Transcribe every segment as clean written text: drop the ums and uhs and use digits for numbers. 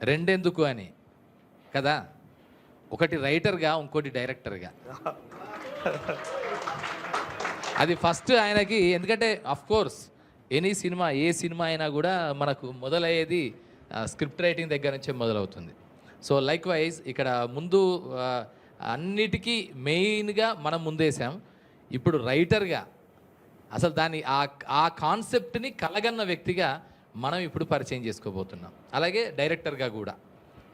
రెండెందుకు అని కదా, ఒకటి రైటర్గా, ఇంకోటి డైరెక్టర్గా. అది ఫస్ట్ ఆయనకి, ఎందుకంటే కోర్స్ ఎనీ సినిమా, ఏ సినిమా అయినా కూడా మనకు మొదలయ్యేది స్క్రిప్ట్ రైటింగ్ దగ్గర నుంచే మొదలవుతుంది. సో లైక్ వైజ్ ఇక్కడ ముందు అన్నిటికీ మెయిన్గా మనం ముందేసాం. ఇప్పుడు రైటర్గా అసలు దాన్ని ఆ కాన్సెప్ట్ని కలగన్న వ్యక్తిగా మనం ఇప్పుడు పరిచయం చేసుకోబోతున్నాం. అలాగే డైరెక్టర్గా కూడా.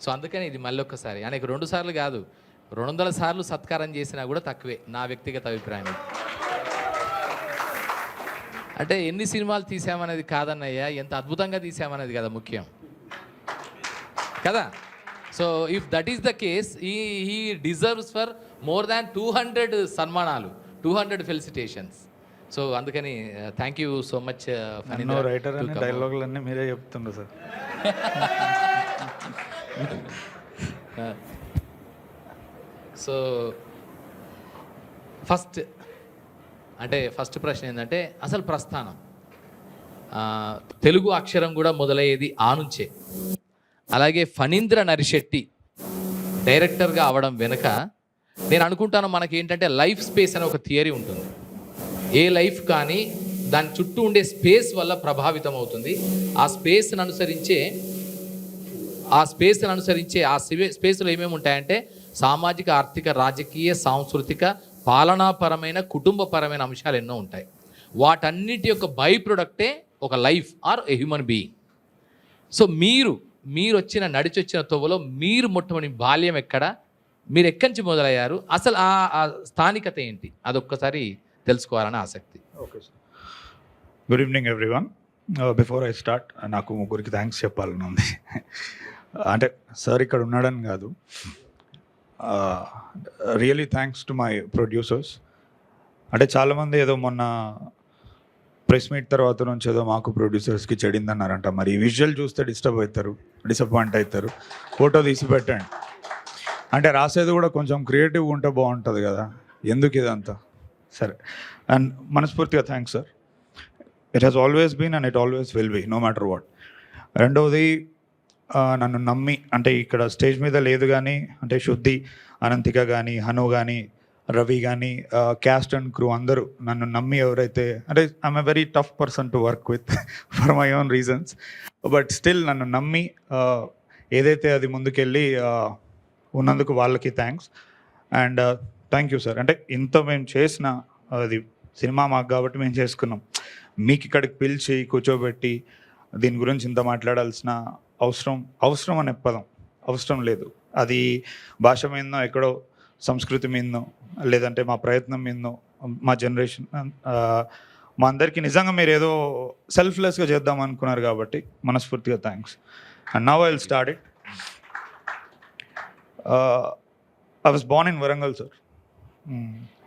సో అందుకని ఇది మళ్ళీ ఒక్కసారి ఆయనకు 2 సార్లు కాదు, 200 సార్లు సత్కారం చేసినా కూడా తక్కువే, నా వ్యక్తిగత అభిప్రాయం. అంటే ఎన్ని సినిమాలు తీసామనేది కాదన్నయ్య, ఎంత అద్భుతంగా తీసామనేది కదా ముఖ్యం కదా. So if that is the case, he deserves for more than 200 సన్మానాలు, 200 ఫెలిసిటేషన్స్. సో అందుకని thank you so much. Writer అనే డైలాగులన్నీ మీరే చెప్తుండ్రు సార్. సో ఫస్ట్ ప్రశ్న ఏంటంటే, అసలు ప్రస్థానం తెలుగు అక్షరం కూడా మొదలయ్యేది ఆ నుంచే. అలాగే ఫణీంద్ర నరిశెట్టి డైరెక్టర్గా అవడం వెనుక నేను అనుకుంటాను మనకి ఏంటంటే లైఫ్ స్పేస్ అనే ఒక థియరీ ఉంటుంది. ఏ లైఫ్ కానీ దాని చుట్టూ ఉండే స్పేస్ వల్ల ప్రభావితం అవుతుంది. ఆ స్పేస్ని అనుసరించే ఆ స్పేస్లో ఏమేమి ఉంటాయంటే సామాజిక, ఆర్థిక, రాజకీయ, సాంస్కృతిక, పాలనాపరమైన, కుటుంబపరమైన అంశాలు ఎన్నో ఉంటాయి. వాటన్నిటి యొక్క బై ప్రొడక్టే ఒక life or a human being. So మీరు నడిచొచ్చిన తోవలో మీరు మొట్టమొదటి బాల్యం ఎక్కడ, మీరు ఎక్కడి నుంచి మొదలయ్యారు, అసలు ఆ స్థానికత ఏంటి, అదొక్కసారి తెలుసుకోవాలని ఆసక్తి. Okay sir. Good evening everyone. Before I start, నాకు ముగ్గురికి థ్యాంక్స్ చెప్పాలని ఉంది. అంటే సార్ ఇక్కడ ఉన్నాడని కాదు, really thanks to my producers. అంటే చాలామంది ఏదో మొన్న ప్రెస్ మీట్ తర్వాత నుంచి ఏదో మాకు ప్రొడ్యూసర్స్కి చెడిందన్నారంట. మరి ఈ విజువల్ చూస్తే డిసప్పాయింట్ అవుతారు. ఫోటో తీసి పెట్టండి. అంటే రాసేది కూడా కొంచెం క్రియేటివ్గా ఉంటే బాగుంటుంది కదా, ఎందుకు ఇదంతా. సరే, అండ్ మనస్ఫూర్తిగా thanks sir. It has always been and it always will be, no matter what. రెండవది, నన్ను నమ్మి, అంటే ఇక్కడ స్టేజ్ మీద లేదు కానీ, అంటే శుద్ధి, అనంతిక కానీ, హను కానీ, రవి కానీ, క్యాస్ట్ అండ్ క్రూ అందరూ నన్ను నమ్మి ఎవరైతే, అంటే I'm a very tough person to work with for my own reasons, but still నన్ను నమ్మి ఏదైతే అది ముందుకెళ్ళి ఉన్నందుకు వాళ్ళకి thanks. And thank you sir. అంటే ఇంత మేము చేసిన, అది సినిమా మాకు కాబట్టి మేము చేసుకున్నాం. మీకు ఇక్కడికి పిలిచి కూర్చోబెట్టి దీని గురించి ఇంత మాట్లాడాల్సిన అవసరం అనే పదం అవసరం లేదు. అది భాష మీదనో, ఎక్కడో సంస్కృతి మీదనో, లేదంటే మా ప్రయత్నం మీదనో, మా జనరేషన్, మా అందరికీ నిజంగా మీరు ఏదో సెల్ఫ్లెస్గా చేద్దాం అనుకున్నారు కాబట్టి మనస్ఫూర్తిగా thanks. And now I will start it. I was Born in Warangal sir.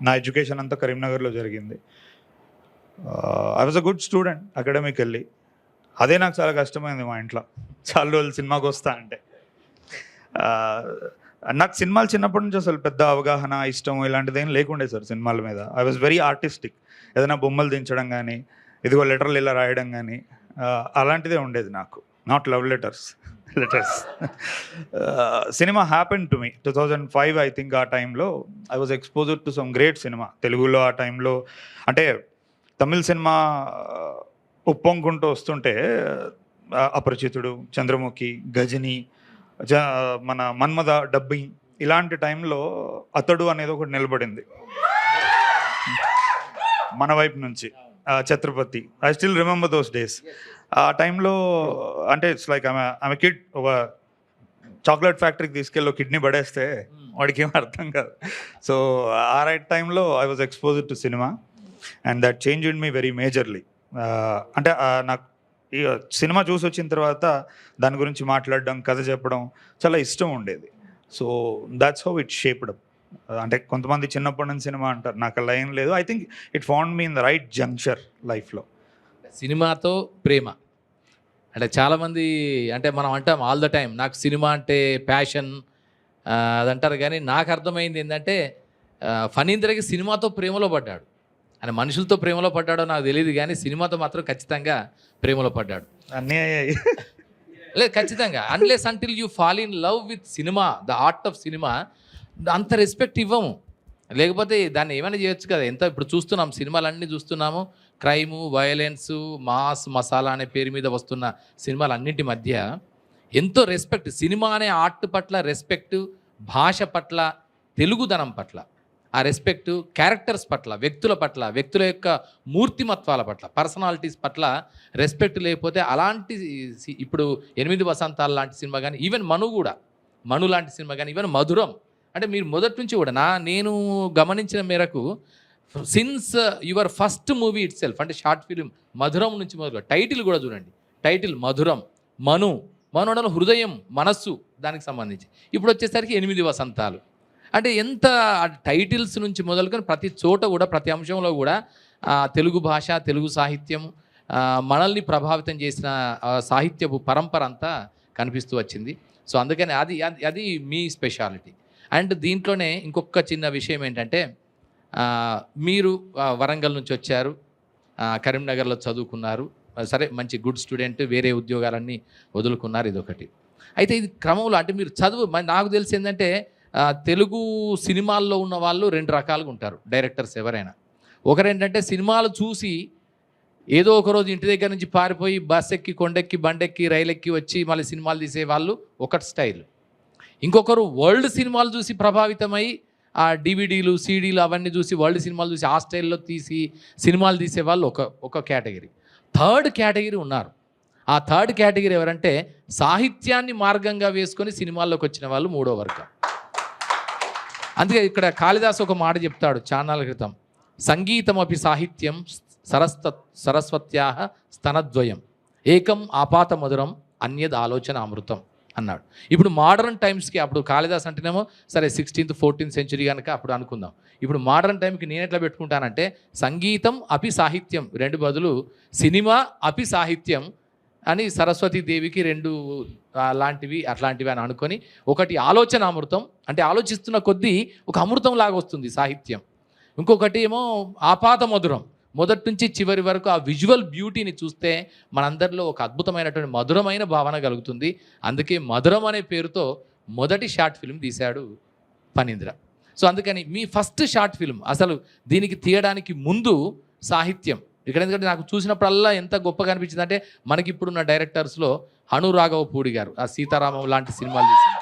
నా ఎడ్యుకేషన్ అంతా కరీంనగర్లో జరిగింది. I was a good student academically. అదే నాకు చాలా కష్టమైంది మా ఇంట్లో, చాలా రోజులు సినిమాకి వస్తా అంటే. నాకు సినిమాలు చిన్నప్పటి నుంచి అసలు పెద్ద అవగాహన, ఇష్టం ఇలాంటిది ఏం లేకుండే సార్ సినిమాల మీద. I was very artistic. ఏదైనా బొమ్మలు దించడం కానీ, ఇదిగో లెటర్లు ఇలా రాయడం కానీ, అలాంటిదే ఉండేది నాకు. Not love letters. Cinema happen to me 2005 I think. ఆ టైంలో I was exposed to some great cinema తెలుగులో. ఆ టైంలో అంటే తమిళ సినిమా ఉప్పొంగుంటూ వస్తుంటే అపరిచితుడు, చంద్రముఖి, గజని, మన మన్మథ డబ్బింగ్, ఇలాంటి టైంలో అతడు అనేది ఒకటి నిలబడింది మన వైపు నుంచి. Chhatrapati, I still remember those days. ఆ టైంలో అంటే ఇట్స్ లైక్ ఆమె కిడ్, ఒక చాక్లెట్ ఫ్యాక్టరీకి తీసుకెళ్ళి కిడ్నీ పడేస్తే వాడికి ఏం అర్థం కాదు. సో ఆ రైట్ టైంలో I was exposed to cinema and that changed me very majorly. అంటే నాకు ఈ సినిమా చూసి వచ్చిన తర్వాత దాని గురించి మాట్లాడడం, కథ చెప్పడం చాలా ఇష్టం ఉండేది. So that's how it shaped up. అంటే కొంతమంది చిన్నప్పటి నుంచి సినిమా అంటారు, నాకు అలా ఏం లేదు. I think it found me in the right juncture లైఫ్లో. సినిమాతో ప్రేమ అంటే చాలామంది, అంటే మనం అంటాం ఆల్ ద టైం నాకు సినిమా అంటే ప్యాషన్ అదంటారు. కానీ నాకు అర్థమైంది ఏంటంటే ఫణీంద్రకి సినిమాతో ప్రేమలో పడ్డాడు. ఆయన మనుషులతో ప్రేమలో పడ్డాడో నాకు తెలియదు, కానీ సినిమాతో మాత్రం ఖచ్చితంగా ప్రేమలో పడ్డాడు. అన్నీ అయ్యాయి. లేదు ఖచ్చితంగా unless until you fall in love with cinema, the art of cinema, అంత రెస్పెక్ట్ ఇవ్వము. లేకపోతే దాన్ని ఏమైనా చేయొచ్చు కదా. ఎంత ఇప్పుడు చూస్తున్నాం, సినిమాలన్నీ చూస్తున్నాము, క్రైము, వయలెన్సు, మాస్, మసాలా అనే పేరు మీద వస్తున్న సినిమాలన్నింటి మధ్య ఎంతో రెస్పెక్ట్, సినిమా అనే ఆర్ట్ పట్ల రెస్పెక్ట్, భాష పట్ల, తెలుగుదనం పట్ల ఆ రెస్పెక్ట్, క్యారెక్టర్స్ పట్ల, వ్యక్తుల యొక్క మూర్తిమత్వాల పట్ల, పర్సనాలిటీస్ పట్ల రెస్పెక్ట్ లేకపోతే అలాంటి ఇప్పుడు 8 వసంతాలు లాంటి సినిమా కానీ, ఈవెన్ మను లాంటి సినిమా కానీ, ఈవెన్ మధురం అంటే మీరు మొదటి నుంచి కూడా నేను గమనించిన మేరకు since your first movie it self అంటే షార్ట్ ఫిలిం మధురం నుంచి మొదలు, టైటిల్ కూడా చూడండి, టైటిల్ మధురం, మను అనడం హృదయం, మనస్సు దానికి సంబంధించి. ఇప్పుడు వచ్చేసరికి 8 వసంతాలు అంటే ఎంత టైటిల్స్ నుంచి మొదలుకొని ప్రతి చోట కూడా, ప్రతి అంశంలో కూడా తెలుగు భాష, తెలుగు సాహిత్యం, మనల్ని ప్రభావితం చేసిన సాహిత్యపు పరంపర అంతా కనిపిస్తూ వచ్చింది. సో అందుకని అది మీ స్పెషాలిటీ. అండ్ దీంట్లోనే ఇంకొక చిన్న విషయం ఏంటంటే, మీరు వరంగల్ నుంచి వచ్చారు, కరీంనగర్లో చదువుకున్నారు, సరే మంచి గుడ్ స్టూడెంట్, వేరే ఉద్యోగాలన్నీ వదులుకున్నారు, ఇదొకటి. అయితే ఇది క్రమంలో అంటే మీరు నాకు తెలిసి ఏంటంటే తెలుగు సినిమాల్లో ఉన్న వాళ్ళు 2 రకాలుగా ఉంటారు డైరెక్టర్స్ ఎవరైనా. ఒకరేంటంటే సినిమాలు చూసి ఏదో ఒకరోజు ఇంటి దగ్గర నుంచి పారిపోయి బస్ ఎక్కి, కొండెక్కి, బండెక్కి, రైలెక్కి వచ్చి మళ్ళీ సినిమాలు తీసే వాళ్ళు ఒకటి స్టైల్. ఇంకొకరు వరల్డ్ సినిమాలు చూసి ప్రభావితమై ఆ డివిడీలు, సీడీలు అవన్నీ చూసి, వరల్డ్ సినిమాలు చూసి ఆ స్టైల్లో తీసి సినిమాలు తీసేవాళ్ళు ఒక కేటగిరీ. థర్డ్ కేటగిరీ ఉన్నారు. ఆ థర్డ్ కేటగిరీ ఎవరంటే సాహిత్యాన్ని మార్గంగా వేసుకొని సినిమాల్లోకి వచ్చిన వాళ్ళు 3వ వర్గం. అందుకే ఇక్కడ కాళిదాసు ఒక మాట చెప్తాడు చాన్నాళ్ళ క్రితం, సంగీతమపి సాహిత్యం సరస్వత్యాః స్తనద్వయం ఏకం ఆపాత మధురం అన్యద్ ఆలోచన అమృతం అన్నాడు. ఇప్పుడు మోడర్న్ టైమ్స్కి, అప్పుడు కాళిదాస్ అంటేనేమో సరే 16th 14th సెంచురీ కనుక అప్పుడు అనుకుందాం. ఇప్పుడు మోడర్న్ టైంకి నేను ఎట్లా పెట్టుకుంటానంటే సంగీతం అపి సాహిత్యం 2 బదులు సినిమా అపి సాహిత్యం అని సరస్వతీదేవికి 2 అట్లాంటివి అని అనుకొని, ఒకటి ఆలోచన అమృతం అంటే ఆలోచిస్తున్న కొద్దీ ఒక అమృతం లాగా వస్తుంది సాహిత్యం, ఇంకొకటి ఏమో ఆపాత మధురం, మొదటి నుంచి చివరి వరకు ఆ విజువల్ బ్యూటీని చూస్తే మనందరిలో ఒక అద్భుతమైనటువంటి మధురమైన భావన కలుగుతుంది. అందుకే మధురం అనే పేరుతో మొదటి షార్ట్ ఫిల్మ్ తీశాడు ఫణీంద్ర. సో అందుకని మీ ఫస్ట్ షార్ట్ ఫిల్మ్ అసలు దీనికి తీయడానికి ముందు సాహిత్యం ఇక్కడ, ఎందుకంటే నాకు చూసినప్పుడల్లా ఎంత గొప్పగా అనిపించింది అంటే, మనకి ఇప్పుడున్న డైరెక్టర్స్లో హనురాఘవపూడి గారు ఆ సీతారామం లాంటి సినిమాలు తీసిన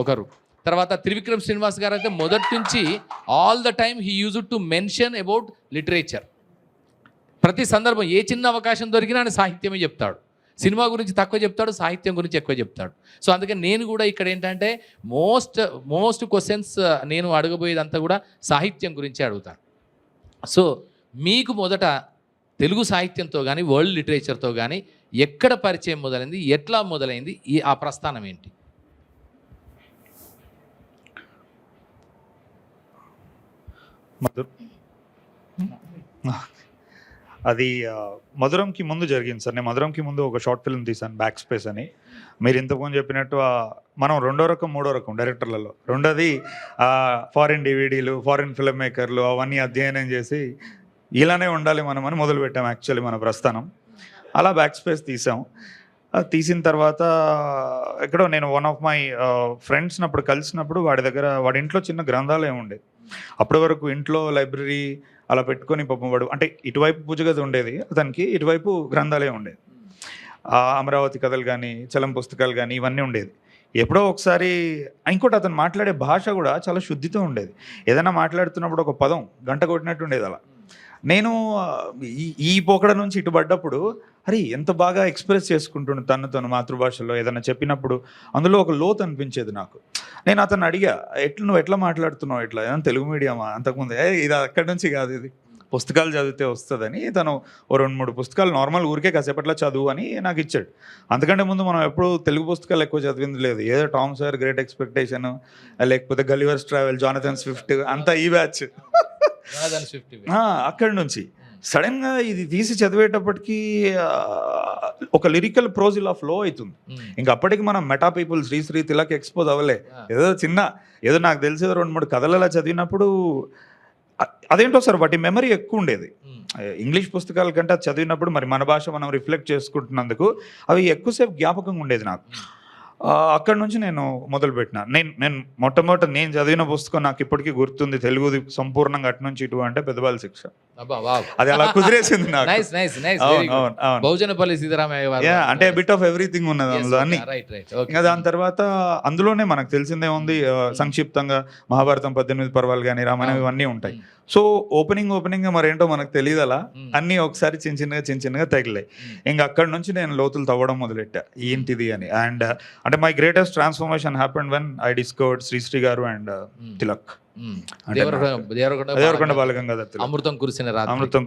ఒకరు, తర్వాత త్రివిక్రమ్ శ్రీనివాస్ గారు అయితే మొదటి నుంచి all the time he used to mention about literature. ప్రతి సందర్భం ఏ చిన్న అవకాశం దొరికినా ఆయన సాహిత్యమే చెప్తాడు, సినిమా గురించి తక్కువ చెప్తాడు, సాహిత్యం గురించి ఎక్కువ చెప్తాడు. సో అందుకని నేను కూడా ఇక్కడ ఏంటంటే మోస్ట్ క్వశ్చన్స్ నేను అడగబోయేదంతా కూడా సాహిత్యం గురించి అడుగుతాను. సో మీకు మొదట తెలుగు సాహిత్యంతో కానీ, వరల్డ్ లిటరేచర్తో కానీ ఎక్కడ పరిచయం మొదలైంది, ఎట్లా మొదలైంది, ఆ ప్రస్థానం ఏంటి? అది మధురంకి ముందు జరిగింది సార్. నేను మధురంకి ముందు ఒక షార్ట్ ఫిల్మ్ తీశాను, బ్యాక్ స్పేస్ అని. మీరు ఇంతకుముందు చెప్పినట్టు మనం 2వ రకం 3వ రకం డైరెక్టర్లలో. రెండోది ఫారిన్ డివిడీలు, ఫారిన్ ఫిల్మ్ మేకర్లు అవన్నీ అధ్యయనం చేసి ఇలానే ఉండాలి మనం అని మొదలుపెట్టాం యాక్చువల్లీ మన ప్రస్థానం. అలా బ్యాక్ స్పేస్ తీసాం. తీసిన తర్వాత ఎక్కడో నేను వన్ ఆఫ్ మై ఫ్రెండ్స్ని అప్పుడు కలిసినప్పుడు వాడి ఇంట్లో చిన్న గ్రంథాలయం ఉండేది. అప్పటి వరకు ఇంట్లో లైబ్రరీ అలా పెట్టుకొని పాపం వాడు, అంటే ఇటువైపు పూజగది ఉండేది అతనికి, ఇటువైపు గ్రంథాలయం ఉండేది. అమరావతి కథలు కానీ, చలం పుస్తకాలు కానీ ఇవన్నీ ఉండేది. ఎప్పుడో ఒకసారి ఇంకోటి, అతను మాట్లాడే భాష కూడా చాలా శుద్ధితో ఉండేది. ఏదైనా మాట్లాడుతున్నప్పుడు ఒక పదం గంట కొట్టినట్టు ఉండేది. అలా నేను ఈ పోకడ నుంచి ఇటు పడ్డప్పుడు, అరే ఎంత బాగా ఎక్స్ప్రెస్ చేసుకుంటుండే తను మాతృభాషలో ఏదైనా చెప్పినప్పుడు అందులో ఒక లోతు అనిపించేది నాకు. నేను అతను అడిగా, నువ్వు ఎట్లా మాట్లాడుతున్నావు, ఎట్లా ఏదైనా తెలుగు మీడియమా? అంతకుముందు ఇది అక్కడి నుంచి కాదు, ఇది పుస్తకాలు చదివితే వస్తుందని తను ఓ 2-3 పుస్తకాలు నార్మల్ ఊరికే కాసేపట్లా చదువు అని నాకు ఇచ్చాడు. అంతకంటే ముందు మనం ఎప్పుడు తెలుగు పుస్తకాలు ఎక్కువ చదివింది లేదు. ఏదో టామ్ సాయర్, గ్రేట్ ఎక్స్పెక్టేషన్, లేకపోతే గలివర్స్ ట్రావెల్, జానథన్ స్విఫ్ట్, అంతా ఈ బ్యాచ్. అక్కడి నుంచి సడన్గా ఇది తీసి చదివేటప్పటికీ ఒక లిరికల్ ప్రోజ్ ఇలా ఫ్లో అవుతుంది. ఇంకా అప్పటికి మనం meta people, Srisri, Tilak expose అవ్వలే. ఏదో నాకు తెలిసి 2-3 కథలు అలా చదివినప్పుడు అదేంటో సార్ వాటి మెమరీ ఎక్కువ ఉండేది. ఇంగ్లీష్ పుస్తకాల కంటే అది చదివినప్పుడు మరి మన భాష మనం రిఫ్లెక్ట్ చేసుకుంటున్నందుకు అవి ఎక్కువసేపు జ్ఞాపకంగా ఉండేది నాకు. అక్కడి నుంచి నేను మొదలుపెట్టిన. నేను మొట్టమొదట నేను చదివిన పుస్తకం నాకు ఇప్పటికీ గుర్తుంది, తెలుగుది సంపూర్ణంగా అటు నుంచి ఇటు అంటే పెద్దబాల శిక్ష. అది అలా కుదిరేసింది నాకు. బహుజనపల్లి సీతారామయ్య అంటే బిట్ ఆఫ్ ఎవ్రీథింగ్ ఉన్నది అందులో అన్ని. ఇంకా దాని తర్వాత అందులోనే మనకు తెలిసిందే ఉంది, సంక్షిప్తంగా మహాభారతం 18 పర్వాలు కానీ రామాయణం ఇవన్నీ ఉంటాయి. సో ఓపెనింగ్ మరేంటో మనకు తెలియదు, అలా అన్నీ ఒకసారి చిన్న చిన్నగా తగిలాయి. ఇంకా అక్కడి నుంచి నేను లోతులు తవ్వడం మొదలెట్టా ఏంటిది అని. అండ్ అంటే my greatest transformation happened when I discovered Sri Sri గారు అండ్ తిలక్. దేవరకొండ బాలగంగాధర్ తిలక్, అమృతం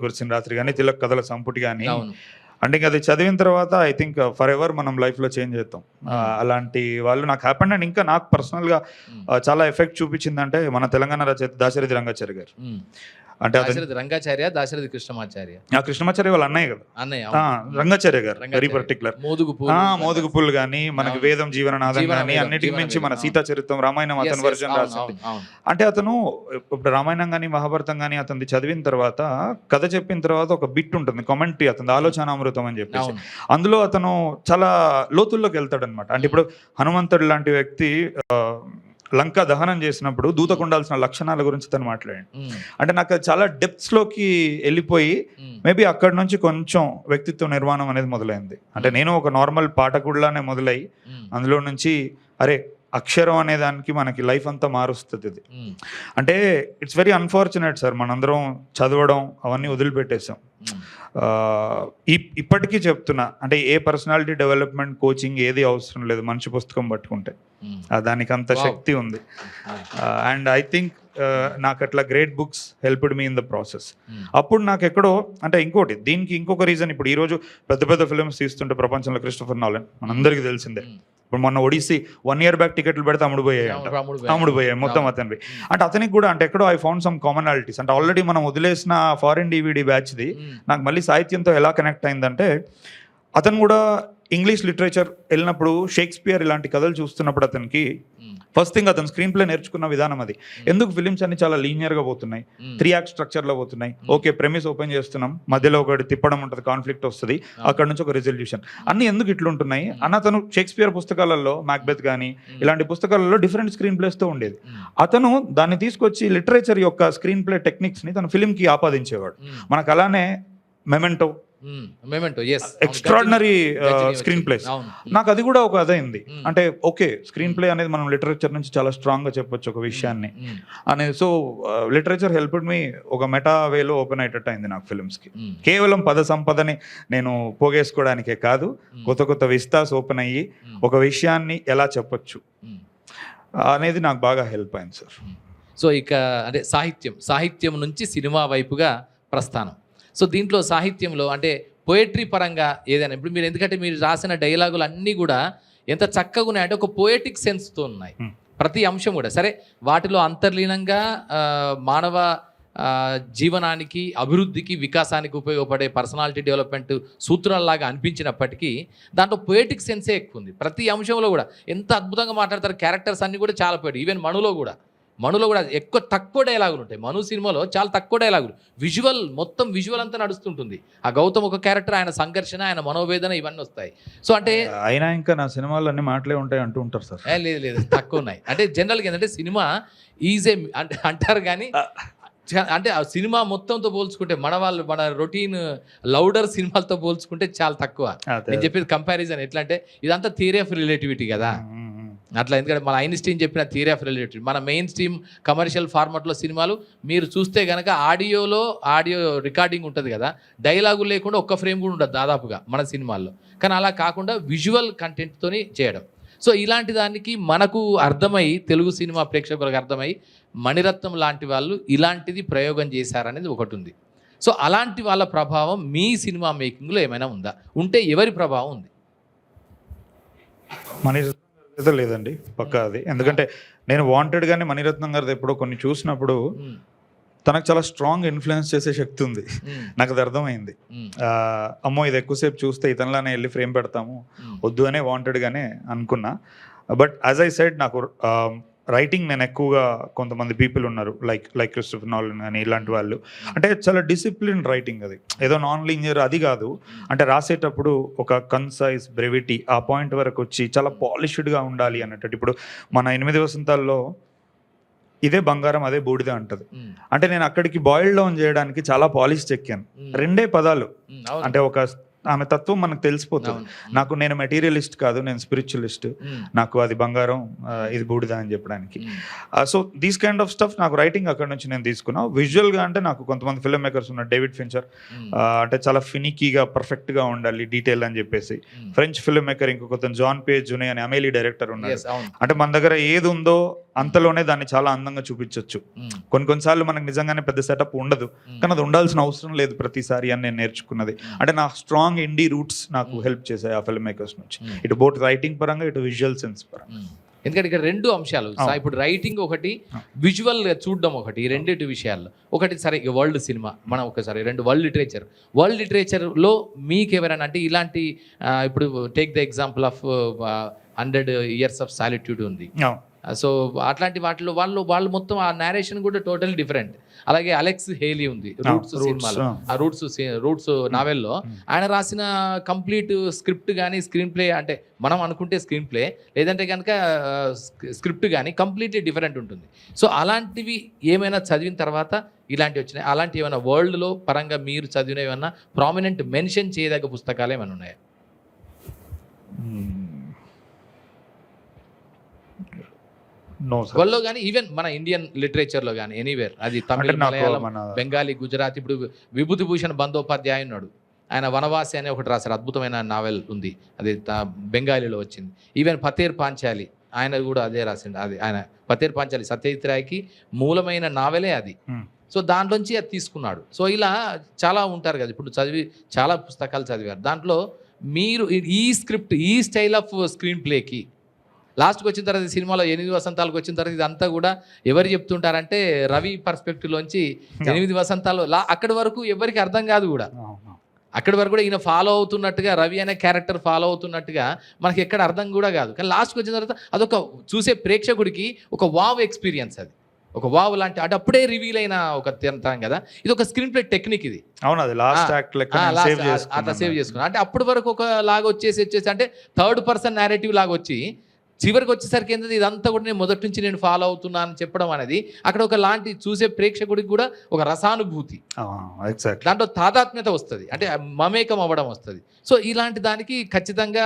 కురిసిన రాత్రి కానీ, తిలక్ కథల సంపుటి కానీ. అంటే ఇంకా అది చదివిన తర్వాత ఐ థింక్ ఫర్ ఎవర్ మనం లైఫ్లో చేంజ్ చేస్తాం. అలాంటి వాళ్ళు నాకు హ్యాపెండ్. అండ్ ఇంకా నాకు పర్సనల్గా చాలా ఎఫెక్ట్ చూపించిందంటే మన తెలంగాణ రచయిత దాశరథి రంగాచార్య గారు. అంటే రంగాచార్య, దాశరథి కృష్ణమాచార్య. కృష్ణమాచార్య వాళ్ళ అన్నయ్య కదా, రంగాచార్య గారు వెరీ పర్టికులర్. మోదుగు పూలు కానీ, మనకి వేదం జీవననాథం కానీ, అన్నిటికి మించి మన సీతా చరిత్రం రామాయణం అతని వర్జన్ రాసింది. అంటే అతను ఇప్పుడు రామాయణం కానీ మహాభారతం కానీ అతనిది చదివిన తర్వాత, కథ చెప్పిన తర్వాత ఒక బిట్ ఉంటుంది కామెంటరీ, అతని ఆలోచనామృతం అని చెప్పేసి. అందులో అతను చాలా లోతుల్లోకి వెళ్తాడు అనమాట. అంటే ఇప్పుడు హనుమంతుడు లాంటి వ్యక్తి లంక దహనం చేసినప్పుడు దూతకు ఉండాల్సిన లక్షణాల గురించి తను మాట్లాడండి. అంటే నాకు అది చాలా డెప్త్స్ లోకి వెళ్ళిపోయి మేబీ అక్కడి నుంచి కొంచెం వ్యక్తిత్వ నిర్మాణం అనేది మొదలైంది. అంటే నేను ఒక నార్మల్ పాఠకుడిలానే మొదలై అందులో నుంచి అరే అక్షరం అనే దానికి మనకి లైఫ్ అంతా మారుస్తుంది ఇది. అంటే ఇట్స్ వెరీ అన్ఫార్చునేట్ సార్, మనందరం చదవడం అవన్నీ వదిలిపెట్టేసాం. ఇప్పటికీ చెప్తున్నా, అంటే ఏ పర్సనాలిటీ డెవలప్మెంట్ కోచింగ్ ఏది అవసరం లేదు, మంచి పుస్తకం పట్టుకుంటే దానికి అంత శక్తి ఉంది. అండ్ ఐ థింక్ నాకు అట్లా great books helped me in the process. అప్పుడు నాకు ఎక్కడో అంటే ఇంకోటి, దీనికి ఇంకొక రీజన్, ఇప్పుడు ఈరోజు పెద్ద పెద్ద ఫిల్మ్స్ తీస్తుంటే ప్రపంచంలో క్రిస్టోఫర్ నోలన్ మనందరికీ తెలిసిందే. ఇప్పుడు మొన్న ఒడిస్సీ 1 year బ్యాక్ టికెట్లు పెడితే అమ్ముడుపోయాయి మొత్తం అతనివి. అంటే అతనికి కూడా అంటే ఎక్కడో ఐ ఫౌండ్ సమ్ కామనాలిటీస్. అంటే ఆల్రెడీ మనం వదిలేసిన ఫారిన్ DVD బ్యాచ్ది నాకు మళ్ళీ సాహిత్యంతో ఎలా కనెక్ట్ అయిందంటే, అతను కూడా ఇంగ్లీష్ లిటరేచర్ వెళ్ళినప్పుడు షేక్స్పియర్ ఇలాంటి కథలు చూస్తున్నప్పుడు అతనికి ఫస్ట్ థింగ్ అతను స్క్రీన్ ప్లే నేర్చుకున్న విధానం అది. ఎందుకు ఫిలిమ్స్ అన్ని చాలా లీనియర్గా పోతున్నాయి, 3 act స్ట్రక్చర్లో పోతున్నాయి. ఓకే, ప్రెమిస్ ఓపెన్ చేస్తున్నాం, మధ్యలో ఒకటి తిప్పడం ఉంటుంది, కాన్ఫ్లిక్ట్ వస్తుంది, అక్కడ నుంచి ఒక రిజల్యూషన్, అన్ని ఎందుకు ఇట్లుంటున్నాయి అని అతను షేక్స్పియర్ పుస్తకాలలో, మ్యాక్బెత్ కానీ ఇలాంటి పుస్తకాలలో డిఫరెంట్ స్క్రీన్ ప్లేస్తో ఉండేది. అతను దాన్ని తీసుకొచ్చి లిటరేచర్ యొక్క స్క్రీన్ ప్లే టెక్నిక్స్ని తన ఫిలింకి ఆపాదించేవాడు. మనకు అలానే మెమెంటో ఎక్స్ట్రాడినరీ స్క్రీన్ ప్లేస్, నాకు అది కూడా ఒక అదైంది. అంటే ఓకే, స్క్రీన్ ప్లే అనేది మనం లిటరేచర్ నుంచి చాలా స్ట్రాంగ్ గా చెప్పొచ్చు ఒక విషయాన్ని అనేది. సో లిటరేచర్ హెల్ప్డ్ మీ ఒక మెటా వేలో ఓపెన్ అయ్యేటట్టు అయింది నాకు ఫిల్మ్స్ కి. కేవలం పద సంపదని నేను పోగేసుకోవడానికే కాదు, కొత్త విస్తాస్ ఓపెన్ అయ్యి ఒక విషయాన్ని ఎలా చెప్పొచ్చు అనేది నాకు బాగా హెల్ప్ అయింది సార్. సో ఇక అంటే సాహిత్యం నుంచి సినిమా వైపుగా ప్రస్థానం. సో దీంట్లో సాహిత్యంలో అంటే పోయట్రీ పరంగా ఏదైనా, ఇప్పుడు మీరు ఎందుకంటే మీరు రాసిన డైలాగులు అన్నీ కూడా ఎంత చక్కగా ఉన్నాయంటే ఒక పోయటిక్ సెన్స్తో ఉన్నాయి ప్రతి అంశం కూడా. సరే, వాటిలో అంతర్లీనంగా మానవ జీవనానికి, అభివృద్ధికి, వికాసానికి ఉపయోగపడే పర్సనాలిటీ డెవలప్మెంట్ సూత్రాల్లాగా అనిపించినప్పటికీ దాంట్లో పోయటిక్ సెన్సే ఎక్కువ ఉంది. ప్రతి అంశంలో కూడా ఎంత అద్భుతంగా మాట్లాడతారు, క్యారెక్టర్స్ అన్నీ కూడా చాలా పోయేటి. ఈవెన్ మనులో కూడా తక్కువ డైలాగులు ఉంటాయి. మను సినిమాలో చాలా తక్కువ డైలాగులు, మొత్తం విజువల్ అంతా నడుస్తుంటుంది. ఆ గౌతమ్ ఒక క్యారెక్టర్, ఆయన సంఘర్షణ, ఆయన మనోవేదన ఇవన్నీ వస్తాయి. సో అంటే అయినా ఇంకా నా సినిమాలో అన్ని మాటలే ఉంటాయి అంటూ ఉంటారు సార్. లేదు తక్కువ ఉన్నాయి. అంటే జనరల్గా ఏంటంటే సినిమా ఈజీ అంటే అంటారు కానీ, అంటే ఆ సినిమా మొత్తంతో పోల్చుకుంటే మన రొటీన్ లౌడర్ సినిమాలతో పోల్చుకుంటే చాలా తక్కువ. నేను చెప్పేది కంపారిజన్ ఎట్లా అంటే, ఇదంతా థియరీ ఆఫ్ రిలేటివిటీ కదా అట్లా. ఎందుకంటే మన ఐన్స్టీన్ చెప్పిన థియరీ ఆఫ్ రిలేటివిటీ, మన మెయిన్ స్ట్రీమ్ కమర్షియల్ ఫార్మాట్లో సినిమాలు మీరు చూస్తే కనుక ఆడియో రికార్డింగ్ ఉంటుంది కదా, డైలాగులు లేకుండా ఒక్క ఫ్రేమ్ కూడా ఉండదు దాదాపుగా మన సినిమాల్లో. కానీ అలా కాకుండా విజువల్ కంటెంట్తోని చేయడం. సో ఇలాంటి దానికి మనకు అర్థమై, తెలుగు సినిమా ప్రేక్షకులకు అర్థమై మణిరత్నం లాంటి వాళ్ళు ఇలాంటిది ప్రయోగం చేశారనేది ఒకటి ఉంది. సో అలాంటి వాళ్ళ ప్రభావం మీ సినిమా మేకింగ్లో ఏమైనా ఉందా? ఉంటే ఎవరి ప్రభావం ఉంది? మణిరత్నం గారితో లేదండి, పక్కా అది. ఎందుకంటే నేను వాంటెడ్ గానే మణిరత్నం గారిది ఎప్పుడో కొన్ని చూసినప్పుడు తనకు చాలా స్ట్రాంగ్ ఇన్ఫ్లుయెన్స్ చేసే శక్తి ఉంది, నాకు అది అర్థమైంది. అమ్మో ఇది ఎక్కువసేపు చూస్తే ఇతనిలానే వెళ్ళి ఫ్రేమ్ పెడతాము, వద్దు అనే వాంటెడ్ గానే అనుకున్నా. బట్ యాజ్ ఐ సెడ్, నాకు రైటింగ్ నేను ఎక్కువగా కొంతమంది పీపుల్ ఉన్నారు లైక్ క్రిస్టోఫర్ నాలన్ కానీ ఇలాంటి వాళ్ళు, అంటే చాలా డిసిప్లిన్ రైటింగ్, అది ఏదో నాన్ లీనియర్ అది కాదు. అంటే రాసేటప్పుడు ఒక కన్సైజ్ బ్రెవిటీ ఆ పాయింట్ వరకు వచ్చి చాలా పాలిష్డ్గా ఉండాలి అన్నట్టు. ఇప్పుడు మన 8 వసంతాల్లో ఇదే బంగారం అదే బూడిద అంటది. అంటే నేను అక్కడికి బాయిల్ డౌన్ చేయడానికి చాలా పాలిష్ చెక్కాను, 2 పదాలు. అంటే ఒక ఆమె తత్వం మనకు తెలిసిపోతుంది. నాకు నేను మెటీరియలిస్ట్ కాదు, నేను స్పిరిచువలిస్ట్, నాకు అది బంగారం ఇది బూడిద అని చెప్పడానికి. So these kind of stuff నాకు రైటింగ్ అక్కడ నుంచి నేను తీసుకున్నాను. విజువల్గా అంటే నాకు కొంతమంది ఫిల్మ్ మేకర్స్ ఉన్నారు, డేవిడ్ ఫించర్, అంటే చాలా ఫినికీగా పర్ఫెక్ట్గా ఉండాలి డీటెయిల్ అని చెప్పేసి. ఫ్రెంచ్ ఫిల్మ్ మేకర్ ఇంకొక జాన్ పేజ్ జునే అని అమేలీ డైరెక్టర్ ఉన్నారు. అంటే మన దగ్గర ఏది ఉందో అంతలోనే దాన్ని చాలా అందంగా చూపించవచ్చు. కొన్నిసార్లు మనకు నిజంగానే పెద్ద సెటప్ ఉండదు, కానీ అది ఉండాల్సిన అవసరం లేదు ప్రతిసారి అని నేను నేర్చుకున్నది. అంటే నా స్ట్రాంగ్ ఇండీ రూట్స్ నాకు హెల్ప్ చేశాయి ఆ ఫిల్మ్ మేకర్స్ నుంచి, ఇటు బోత్ రైటింగ్ పరంగా ఇటు విజువల్ సెన్స్ పరంగా. ఎందుకంటే ఇక్కడ 2 అంశాలు, ఇప్పుడు రైటింగ్ ఒకటి, విజువల్ చూడడం ఒకటి, ఈ 2 విషయాల్లో ఒకటి. సరే వరల్డ్ సినిమా మనం ఒకసారి 2 వరల్డ్ లిటరేచర్లో మీకు ఎవరైనా అంటే ఇలాంటి ఇప్పుడు take the example of 100 Years of Solitude ఉంది. సో అట్లాంటి వాటిలో వాళ్ళు మొత్తం ఆ నేరేషన్ కూడా టోటల్ డిఫరెంట్. అలాగే అలెక్స్ హేలీ ఉంది రూట్స్ సినిమాలో, ఆ రూట్స్ నావెల్లో ఆయన రాసిన కంప్లీట్ స్క్రిప్ట్ కానీ స్క్రీన్ ప్లే, అంటే మనం అనుకుంటే స్క్రీన్ ప్లే లేదంటే కనుక స్క్రిప్ట్ కానీ కంప్లీట్లీ డిఫరెంట్ ఉంటుంది. సో అలాంటివి ఏమైనా చదివిన తర్వాత ఇలాంటివి వచ్చినాయి, అలాంటి ఏమైనా వరల్డ్లో పరంగా మీరు చదివిన ఏమైనా ప్రామినెంట్ మెన్షన్ చేయదగ్గ పుస్తకాలు ఏమైనా ఉన్నాయా? వరల్డ్లో కానీ ఈవెన్ మన ఇండియన్ లిటరేచర్లో కానీ ఎనీవేర్, అది తమిళ, మలయాళం, బెంగాలీ, గుజరాతీ. ఇప్పుడు విభూతిభూషణ్ బందోపాధ్యాయ ఉన్నాడు, ఆయన వనవాసి అనే ఒకటి రాశారు, అద్భుతమైన నావెల్ ఉంది, అది బెంగాలీలో వచ్చింది. ఈవెన్ పతేర్ పాంచాలి ఆయన కూడా అదే రాసిండు, అది ఆయన పతేర్ పాంచాలి సత్యజిత్ రాయ్కి మూలమైన నావెలే అది. సో దాంట్లోంచి అది తీసుకున్నాడు. సో ఇలా చాలా ఉంటారు కదా, ఇప్పుడు చాలా పుస్తకాలు చదివారు, దాంట్లో మీరు ఈ స్క్రిప్ట్ ఈ స్టైల్ ఆఫ్ స్క్రీన్ ప్లేకి లాస్ట్కి వచ్చిన తర్వాత సినిమాలో 8 వసంతాలకు వచ్చిన తర్వాత ఇదంతా కూడా ఎవరు చెప్తుంటారంటే రవి పర్స్పెక్టివ్లోంచి 8 వసంతాలు అక్కడి వరకు ఎవరికి అర్థం కాదు కూడా. అక్కడి వరకు కూడా ఈయన ఫాలో అవుతున్నట్టుగా, రవి అనే క్యారెక్టర్ ఫాలో అవుతున్నట్టుగా మనకి ఎక్కడ అర్థం కూడా కాదు. కానీ లాస్ట్కి వచ్చిన తర్వాత అదొక చూసే ప్రేక్షకుడికి ఒక వావ్ ఎక్స్పీరియన్స్, అది ఒక వావ్ లాంటి, అంటే అప్పుడే రివీల్ అయిన ఒక తింటాం కదా, ఇది ఒక స్క్రీన్ ప్లే టెక్నిక్ ఇది. అవును, అది లాస్ట్ యాక్ట్ లెక్క అట్లా సేవ్ చేసుకున్నాను. అంటే అప్పటి వరకు ఒక లాగా వచ్చేసి అంటే థర్డ్ పర్సన్ నేరేటివ్ లాగా వచ్చి చివరికి వచ్చేసరికి ఏంటంటే ఇదంతా కూడా నేను మొదటి నుంచి నేను ఫాలో అవుతున్నాను చెప్పడం అనేది అక్కడ ఒక లాంటి చూసే ప్రేక్షకుడికి కూడా ఒక రసానుభూతి, దాంట్లో తాదాత్మ్యత వస్తుంది, అంటే మమేకం అవ్వడం వస్తుంది. సో ఇలాంటి దానికి ఖచ్చితంగా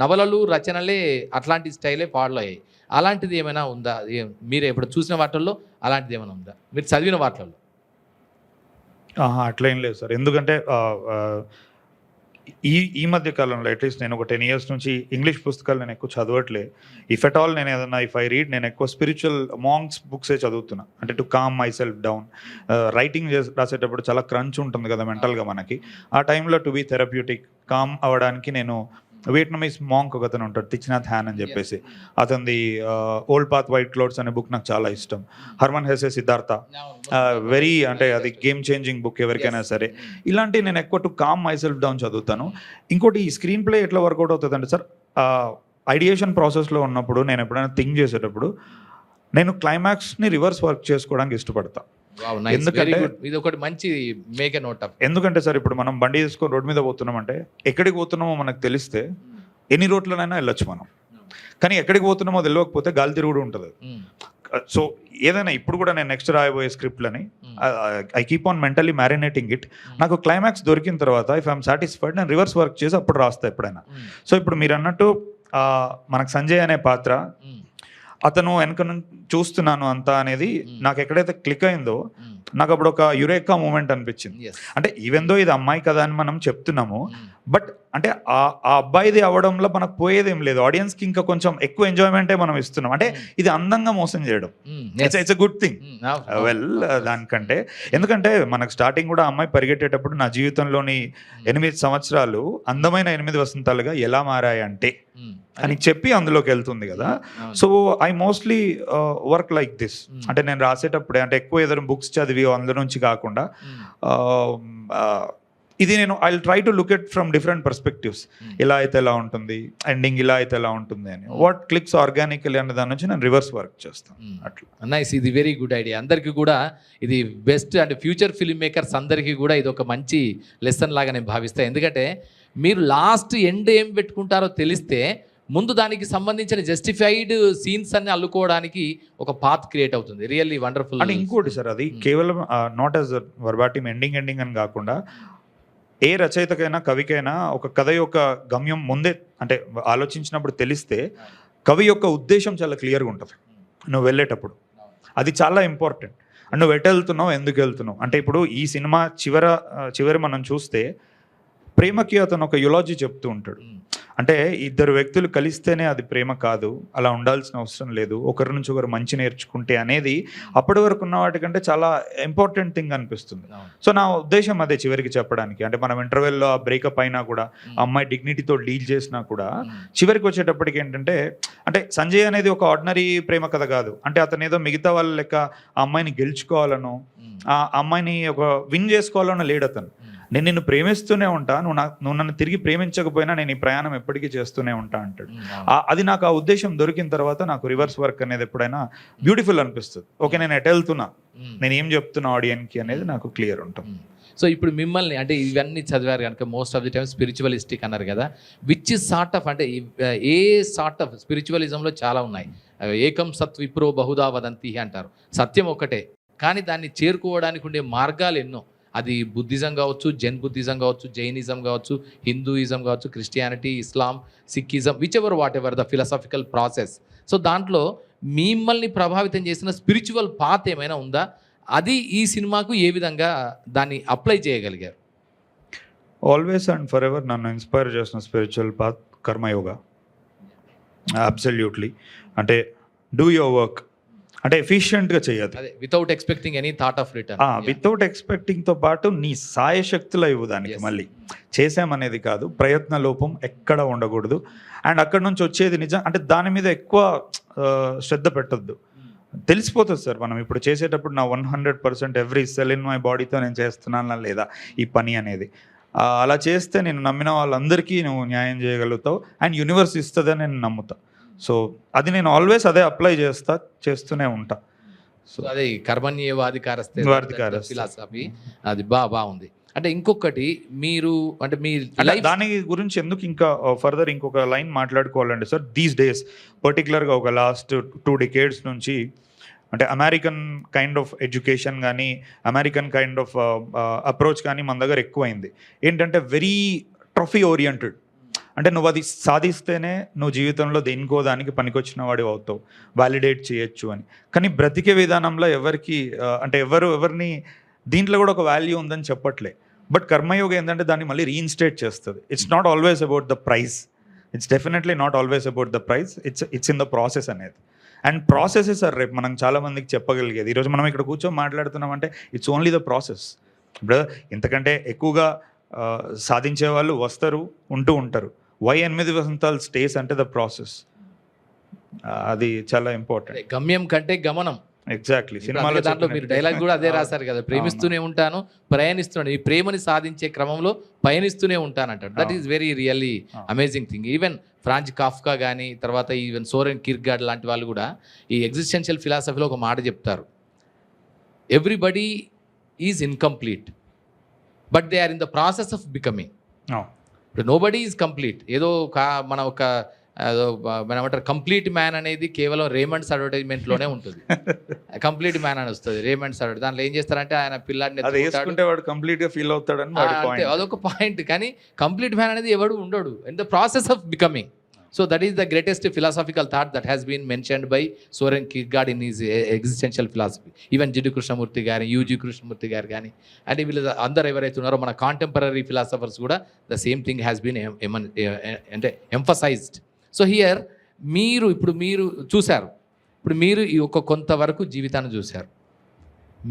నవలలు రచనలే అట్లాంటి స్టైలే ఫాలో అయ్యాయి. అలాంటిది ఏమైనా ఉందా మీరు ఎప్పుడు చూసిన వాటిల్లో? అలాంటిది ఏమైనా ఉందా మీరు చదివిన వాటిల్లో? అట్లా ఏం లేదు సార్, ఎందుకంటే ఈ మధ్య కాలంలో అట్లీస్ట్ నేను ఒక 10 years నుంచి ఇంగ్లీష్ పుస్తకాలు నేను ఎక్కువ చదవట్లే. ఇఫ్ ఎట్ ఆల్ నేను ఏదన్నా ఐ రీడ్, నేను ఎక్కువ స్పిరిచువల్ మాంక్స్ బుక్సే చదువుతున్నా, అంటే to calm myself down. Writing రాసేటప్పుడు చాలా క్రంచ్ ఉంటుంది కదా మెంటల్గా మనకి, ఆ టైంలో టు బీ థెరప్యూటిక్ కామ్ అవ్వడానికి నేను వియట్నమీస్ మాంక్ ఒక అతను ఉంటాడు, థిచ్ నాథ్ హ్యాన్ అని చెప్పేసి, అతనిది ఓల్డ్ పాత్ వైట్ క్లౌడ్స్ అనే బుక్ నాకు చాలా ఇష్టం. హర్మన్ హెసే సిద్ధార్థ, వెరీ అంటే అది గేమ్ చేంజింగ్ బుక్ ఎవరికైనా సరే. ఇలాంటివి నేను ఎక్కువ to calm myself down చదువుతాను. ఇంకోటి ఈ స్క్రీన్ ప్లే ఎట్లా వర్కౌట్ అవుతుంది అంటే సార్, ఐడియేషన్ ప్రాసెస్లో ఉన్నప్పుడు నేను ఎప్పుడైనా థింక్ చేసేటప్పుడు నేను క్లైమాక్స్ని రివర్స్ వర్క్ చేసుకోవడానికి ఇష్టపడతా. ఎందుకంటే ఇది ఒకటి మంచి మేక్ ఎ నోట్ ఆఫ్. ఎందుకంటే సార్ ఇప్పుడు మనం బండి తీసుకొని రోడ్డు మీద పోతున్నామంటే ఎక్కడికి పోతున్నామో మనకు తెలిస్తే ఎన్ని రోడ్లనైనా వెళ్ళొచ్చు మనం, కానీ ఎక్కడికి పోతున్నామో తెలియకపోతే గాలి తిరుగుడు ఉంటుంది. సో ఏదైనా ఇప్పుడు కూడా నేను నెక్స్ట్ రాయబోయే స్క్రిప్ట్లని I keep on mentally marinating it. నాకు క్లైమాక్స్ దొరికిన తర్వాత ఇఫ్ ఐఎమ్ సాటిస్ఫైడ్ నేను రివర్స్ వర్క్ చేసి అప్పుడు రాస్తా ఎప్పుడైనా. సో ఇప్పుడు మీరు అన్నట్టు మనకు సంజయ్ అనే పాత్ర, అతను వెనక నుంచి చూస్తున్నాను అంతా అనేది నాకు ఎక్కడైతే క్లిక్ అయిందో నాకు అప్పుడు ఒక యురేకా మూమెంట్ అనిపించింది. అంటే ఈవెన్ దో ఇది అమ్మాయి కదా అని మనం చెప్తున్నాము, బట్ అంటే ఆ అబ్బాయిది అవ్వడంలో మనకు పోయేదేం లేదు, ఆడియన్స్కి ఇంకా కొంచెం ఎక్కువ ఎంజాయ్మెంటే మనం ఇస్తున్నాం. అంటే ఇది అందంగా మోసం చేయడం, it's a good thing. Well దానికంటే ఎందుకంటే మనకు స్టార్టింగ్ కూడా అమ్మాయి పరిగెట్టేటప్పుడు నా జీవితంలోని 8 సంవత్సరాలు అందమైన 8 వసంతాలుగా ఎలా మారాయి అంటే అని చెప్పి అందులోకి వెళ్తుంది కదా. So I mostly work like this. అంటే నేను రాసేటప్పుడే అంటే ఎక్కువ ఏదైనా బుక్స్ చదివి అందులో నుంచి కాకుండా ఇది నేను I try to look at from different perspectives. ఇలా అయితే ఎలా ఉంటుంది, ఎండింగ్ ఇలా అయితే ఎలా ఉంటుంది అని, వాట్ క్లిక్స్ ఆర్గానికలీ అనే దాని నుంచి నేను రివర్స్ వర్క్ చేస్తాను అట్లా. నైస్, ఇది వెరీ గుడ్ ఐడియా. అందరికీ కూడా ఇది బెస్ట్ అంటే ఫ్యూచర్ ఫిల్మ్ మేకర్స్ అందరికీ కూడా ఇది ఒక మంచి లెసన్ లాగా నేను భావిస్తాను. ఎందుకంటే మీరు లాస్ట్ ఎండ్ ఏం పెట్టుకుంటారో తెలిస్తే ముందు దానికి సంబంధించిన జస్టిఫైడ్ సీన్స్ అన్ని అల్లుకోవడానికి ఒక పాత్ క్రియేట్ అవుతుంది. Really wonderful. అంటే ఇంకోటి సార్, అది కేవలం నాట్ యాజ్ వర్బాటిమ్ ఎండింగ్ అని కాకుండా ఏ రచయితకైనా కవికైనా ఒక కథ యొక్క గమ్యం ముందే అంటే ఆలోచించినప్పుడు తెలిస్తే కవి యొక్క ఉద్దేశం చాలా క్లియర్గా ఉంటుంది నువ్వు వెళ్ళేటప్పుడు. అది చాలా ఇంపార్టెంట్. అండ్ నువ్వు ఎటు వెళ్తున్నావు, ఎందుకు వెళ్తున్నావు అంటే ఇప్పుడు ఈ సినిమా చివరి మనం చూస్తే ప్రేమకి అతను ఒక యులాజీ చెప్తూ ఉంటాడు. అంటే ఇద్దరు వ్యక్తులు కలిస్తేనే అది ప్రేమ కాదు, అలా ఉండాల్సిన అవసరం లేదు, ఒకరి నుంచి ఒకరు మంచి నేర్చుకుంటే అనేది అప్పటి వరకు ఉన్న వాటికంటే చాలా ఇంపార్టెంట్ థింగ్ అనిపిస్తుంది. సో నా ఉద్దేశం అదే చివరికి చెప్పడానికి. అంటే మనం ఇంటర్వెల్లో బ్రేకప్ అయినా కూడా అమ్మాయి డిగ్నిటీతో డీల్ చేసినా కూడా చివరికి వచ్చేటప్పటికి ఏంటంటే అంటే సంజయ్ అనేది ఒక ఆర్డినరీ ప్రేమ కథ కాదు. అంటే అతను ఏదో మిగతా వాళ్ళ లెక్క ఆ అమ్మాయిని గెలుచుకోవాలనో ఆ అమ్మాయిని ఒక విన్ చేసుకోవాలనో లేడు అతను. నేను నిన్ను ప్రేమిస్తూనే ఉంటా, నువ్వు నన్ను తిరిగి ప్రేమించకపోయినా నేను ఈ ప్రయాణం ఎప్పటికీ చేస్తూనే ఉంటా అంటాడు. అది నాకు ఆ ఉద్దేశం దొరికిన తర్వాత నాకు రివర్స్ వర్క్ అనేది ఎప్పుడైనా బ్యూటిఫుల్ అనిపిస్తుంది. ఓకే, నేను ఎటు వెళ్తున్నా, నేను ఏం చెప్తున్నా ఆడియన్కి అనేది నాకు క్లియర్ ఉంటుంది. సో ఇప్పుడు మిమ్మల్ని అంటే ఇవన్నీ చదివారు కనుక most of the time spiritualistic అన్నారు కదా, విచ్ సార్ట్ ఆఫ్ అంటే ఏ సార్ట్ ఆఫ్ స్పిరిచువలిజంలో చాలా ఉన్నాయి. ఏకం సత్ విప్రో బహుదా వదంతి అంటారు. సత్యం ఒకటే, కానీ దాన్ని చేరుకోవడానికి ఉండే మార్గాలు ఎన్నో. అది బుద్ధిజం కావచ్చు, జైన్ బుద్ధిజం కావచ్చు, జైనిజం కావచ్చు, హిందూయిజం కావచ్చు, Christianity, Islam, Sikhism, which ever whatever the philosophical process. So దాంట్లో మిమ్మల్ని ప్రభావితం చేసిన స్పిరిచువల్ పాత్ ఏమైనా ఉందా? అది ఈ సినిమాకు ఏ విధంగా దాన్ని అప్లై చేయగలిగారు? ఆల్వేస్ అండ్ ఫర్ ఎవర్ నన్ను ఇన్స్పైర్ చేసిన స్పిరిచువల్ పాత్ కర్మయోగా. అబ్సల్యూట్లీ. అంటే డూ యువర్ వర్క్, అంటే ఎఫిషియెంట్గా చేయదు, without expecting any thought of return. Without ఎక్స్పెక్టింగ్తో పాటు నీ సాయశక్తులు ఇవ్వు దానికి. మళ్ళీ చేసామనేది కాదు, ప్రయత్న లోపం ఎక్కడ ఉండకూడదు. అండ్ అక్కడ నుంచి వచ్చేది నిజం అంటే దాని మీద ఎక్కువ శ్రద్ధ పెట్టద్దు. తెలిసిపోతుంది సార్ మనం ఇప్పుడు చేసేటప్పుడు నా 100% ఎవ్రీ సెల్ ఇన్ మై బాడీతో నేను చేస్తున్నానా లేదా ఈ పని అనేది. అలా చేస్తే నేను నమ్మిన వాళ్ళందరికీ నువ్వు న్యాయం చేయగలుగుతావు అండ్ యూనివర్స్ ఇస్తుందని నేను నమ్ముతా. సో అది నేను ఆల్వేస్ అదే అప్లై చేస్తూనే ఉంటా. సో అదే కర్మణ్యేవాధికారస్తే ఫిలాసఫీ, అది బాగుంది. అంటే ఇంకొకటి మీరు అంటే మీ దాని గురించి ఎందుకు ఇంకా ఫర్దర్ ఇంకొక లైన్ మాట్లాడుకోవాలండి సార్. దీస్ డేస్ పర్టికులర్గా ఒక లాస్ట్ 2 decades నుంచి అంటే అమెరికన్ కైండ్ ఆఫ్ ఎడ్యుకేషన్ కానీ అమెరికన్ కైండ్ ఆఫ్ అప్రోచ్ కానీ మన దగ్గర ఎక్కువైంది. ఏంటంటే వెరీ ట్రోఫీ ఓరియంటెడ్. అంటే నువ్వు అది సాధిస్తేనే నువ్వు జీవితంలో దేనికో దానికి పనికొచ్చిన వాడి అవుతావు, వ్యాలిడేట్ చేయొచ్చు అని. కానీ బ్రతికే విధానంలో ఎవరికి అంటే ఎవరిని దీంట్లో కూడా ఒక వాల్యూ ఉందని చెప్పట్లే. బట్ కర్మయోగ ఏంటంటే దాన్ని మళ్ళీ రీఇన్స్టేట్ చేస్తుంది. It's not always about the prize, it's definitely not always about the prize, it's in the process అనేది. అండ్ ప్రాసెసెస్ సార్ రేపు మనం చాలామందికి చెప్పగలిగేది. ఈరోజు మనం ఇక్కడ కూర్చొని మాట్లాడుతున్నామంటే ఇట్స్ ఓన్లీ ద ప్రాసెస్. ఇప్పుడు ఇంతకంటే ఎక్కువగా సాధించే వాళ్ళు వస్తారు, ఉంటూ ఉంటారు. వై 8 వసంతాలు స్టేస్ అంటే ద ప్రాసెస్. అది చాలా ఇంపార్టెంట్. గమ్యం కంటే గమనం. ఎగ్జాక్ట్లీ. సినిమాలో దాంట్లో మీరు డైలాగ్ కూడా అదే రాశారు కదా, ప్రేమిస్తూనే ఉంటాను, ప్రయాణిస్తున్నాను, ఈ ప్రేమని సాధించే క్రమంలో పయనిస్తూనే ఉంటానంటాడు. That is very really amazing thing. Even Franz Kafka కానీ తర్వాత ఈవెన్ సోరెన్ కిర్కెగార్డ్ లాంటి వాళ్ళు కూడా ఈ ఎగ్జిస్టెన్షియల్ ఫిలాసఫీలో ఒక మాట చెప్తారు, everybody is incomplete but they are in the process of becoming. ఇప్పుడు నోబడీ ఈజ్ కంప్లీట్. ఏదో మన ఏమంటారు కంప్లీట్ మ్యాన్ అనేది కేవలం రేమండ్స్ అడ్వర్టైజ్మెంట్లోనే ఉంటుంది. కంప్లీట్ మ్యాన్ అని వస్తుంది రేమండ్స్ అడ్వర్టైజ్. దాంట్లో ఏం చేస్తారంటే ఆయన పిల్లాడిని ఫీల్ అవుతాడని అదొక పాయింట్. కానీ కంప్లీట్ మ్యాన్ అనేది ఎవడు ఉండడు in the process of becoming. So that is the greatest philosophical thought that has been mentioned by Soren Kierkegaard in is existential philosophy. Even Jiddu Krishnamurti గారు, యూజీ కృష్ణమూర్తి గారు కానీ, అంటే వీళ్ళు అందరు ఎవరైతే ఉన్నారో మన కాంటెంపరీ ఫిలాసఫర్స్ కూడా the same thing has been అంటే ఎంఫసైజ్డ్. సో హియర్ ఇప్పుడు మీరు చూశారు, ఇప్పుడు మీరు ఈ కొంతవరకు జీవితాన్ని చూశారు.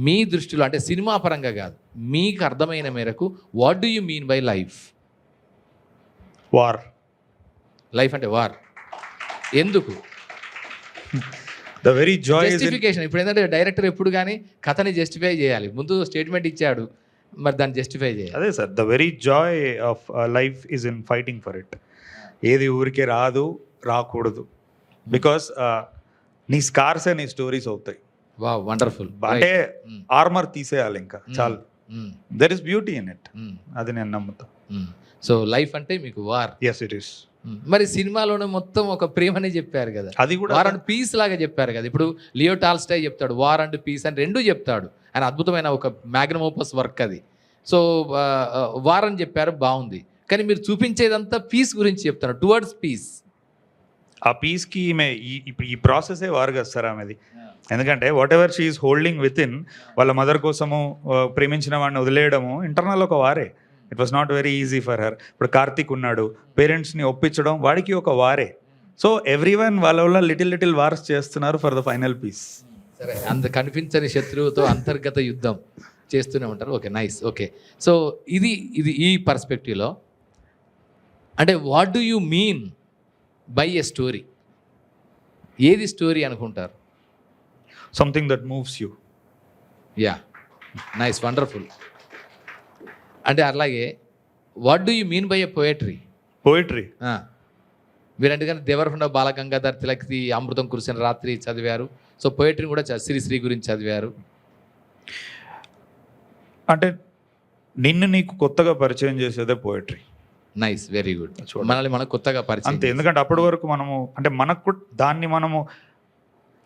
మీ దృష్టిలో అంటే సినిమా పరంగా కాదు, మీకు అర్థమైన మేరకు what do you mean by life? War. Life అంటే వార్. ఎందుకు? The very Joy justification. ఇప్పుడు ఏంటంటే డైరెక్టర్ ఎప్పుడు కానీ కథని జస్టిఫై చేయాలి. ముందు స్టేట్మెంట్ ఇచ్చాడు, మరి దాన్ని జస్టిఫై చేయాలి. అదే sir, the very Joy of life is in fighting for it. ఏది ఊరికే రాదు, రాకూడదు. బికాస్ నీ స్కార్సే నీ స్టోరీస్ అవుతాయి. Wow, wonderful. అంటే ఆర్మర్ తీసేయాలి ఇంకా చాలు. There is beauty in it. అది నేను నమ్ముతా. సో లైఫ్ అంటే మీకు వార్. Yes it is. మరి సినిమాలోనే మొత్తం ఒక ప్రేమని చెప్పారు కదా, అది కూడా వార్ అండ్ పీస్ లాగా చెప్పారు కదా. ఇప్పుడు లియో టాల్స్టాయ్ చెప్తాడు వార్ అండ్ పీస్ అని రెండు చెప్తాడు. ఆయన అద్భుతమైన ఒక మ్యాగ్నమ్ ఓపస్ వర్క్ అది. సో వార్ అని చెప్పారు, బాగుంది. కానీ మీరు చూపించేదంతా పీస్ గురించి చెప్తాను, టువర్డ్స్ పీస్. ఆ పీస్కి ఈమె ఇప్పుడు ఈ ప్రాసెసే వారు కదా సార్ ఆమెది. ఎందుకంటే what ever she's holding with in, వాళ్ళ మదర్ కోసము ప్రేమించిన వాడిని వదిలేయడము ఇంటర్నల్ ఒక వారే. It was not very easy for her. ఇప్పుడు కార్తీక్ ఉన్నాడు, పేరెంట్స్ని ఒప్పించడం వాడికి ఒక వారే. సో ఎవ్రీ వన్ వాళ్ళ వల్ల లిటిల్ వార్స్ చేస్తున్నారు ఫర్ ద ఫైనల్ పీస్. సరే, అంత కనిపించని శత్రువుతో అంతర్గత యుద్ధం చేస్తూనే ఉంటారు. Okay, nice. ఓకే, సో ఇది ఇది ఈ పర్స్పెక్టివ్లో అంటే what do you mean by a story? ఏది స్టోరీ అనుకుంటారు? Something that moves you. Yeah, nice, wonderful. అంటే అలాగే what do you mean by a poetry? Poetry మీరంటే కానీ దేవరకొండ బాలగంగాధర్ తిలక్ది అమృతం కురిసిన రాత్రి చదివారు. సో పోయట్రీని కూడా శ్రీశ్రీ గురించి చదివారు. అంటే నిన్ను నీకు కొత్తగా పరిచయం చేసేదే పోయిటరీ. Nice, very good. మనల్ని మనం కొత్తగా పరిచయం అంతే. ఎందుకంటే అప్పటి వరకు మనము అంటే మనకు దాన్ని మనము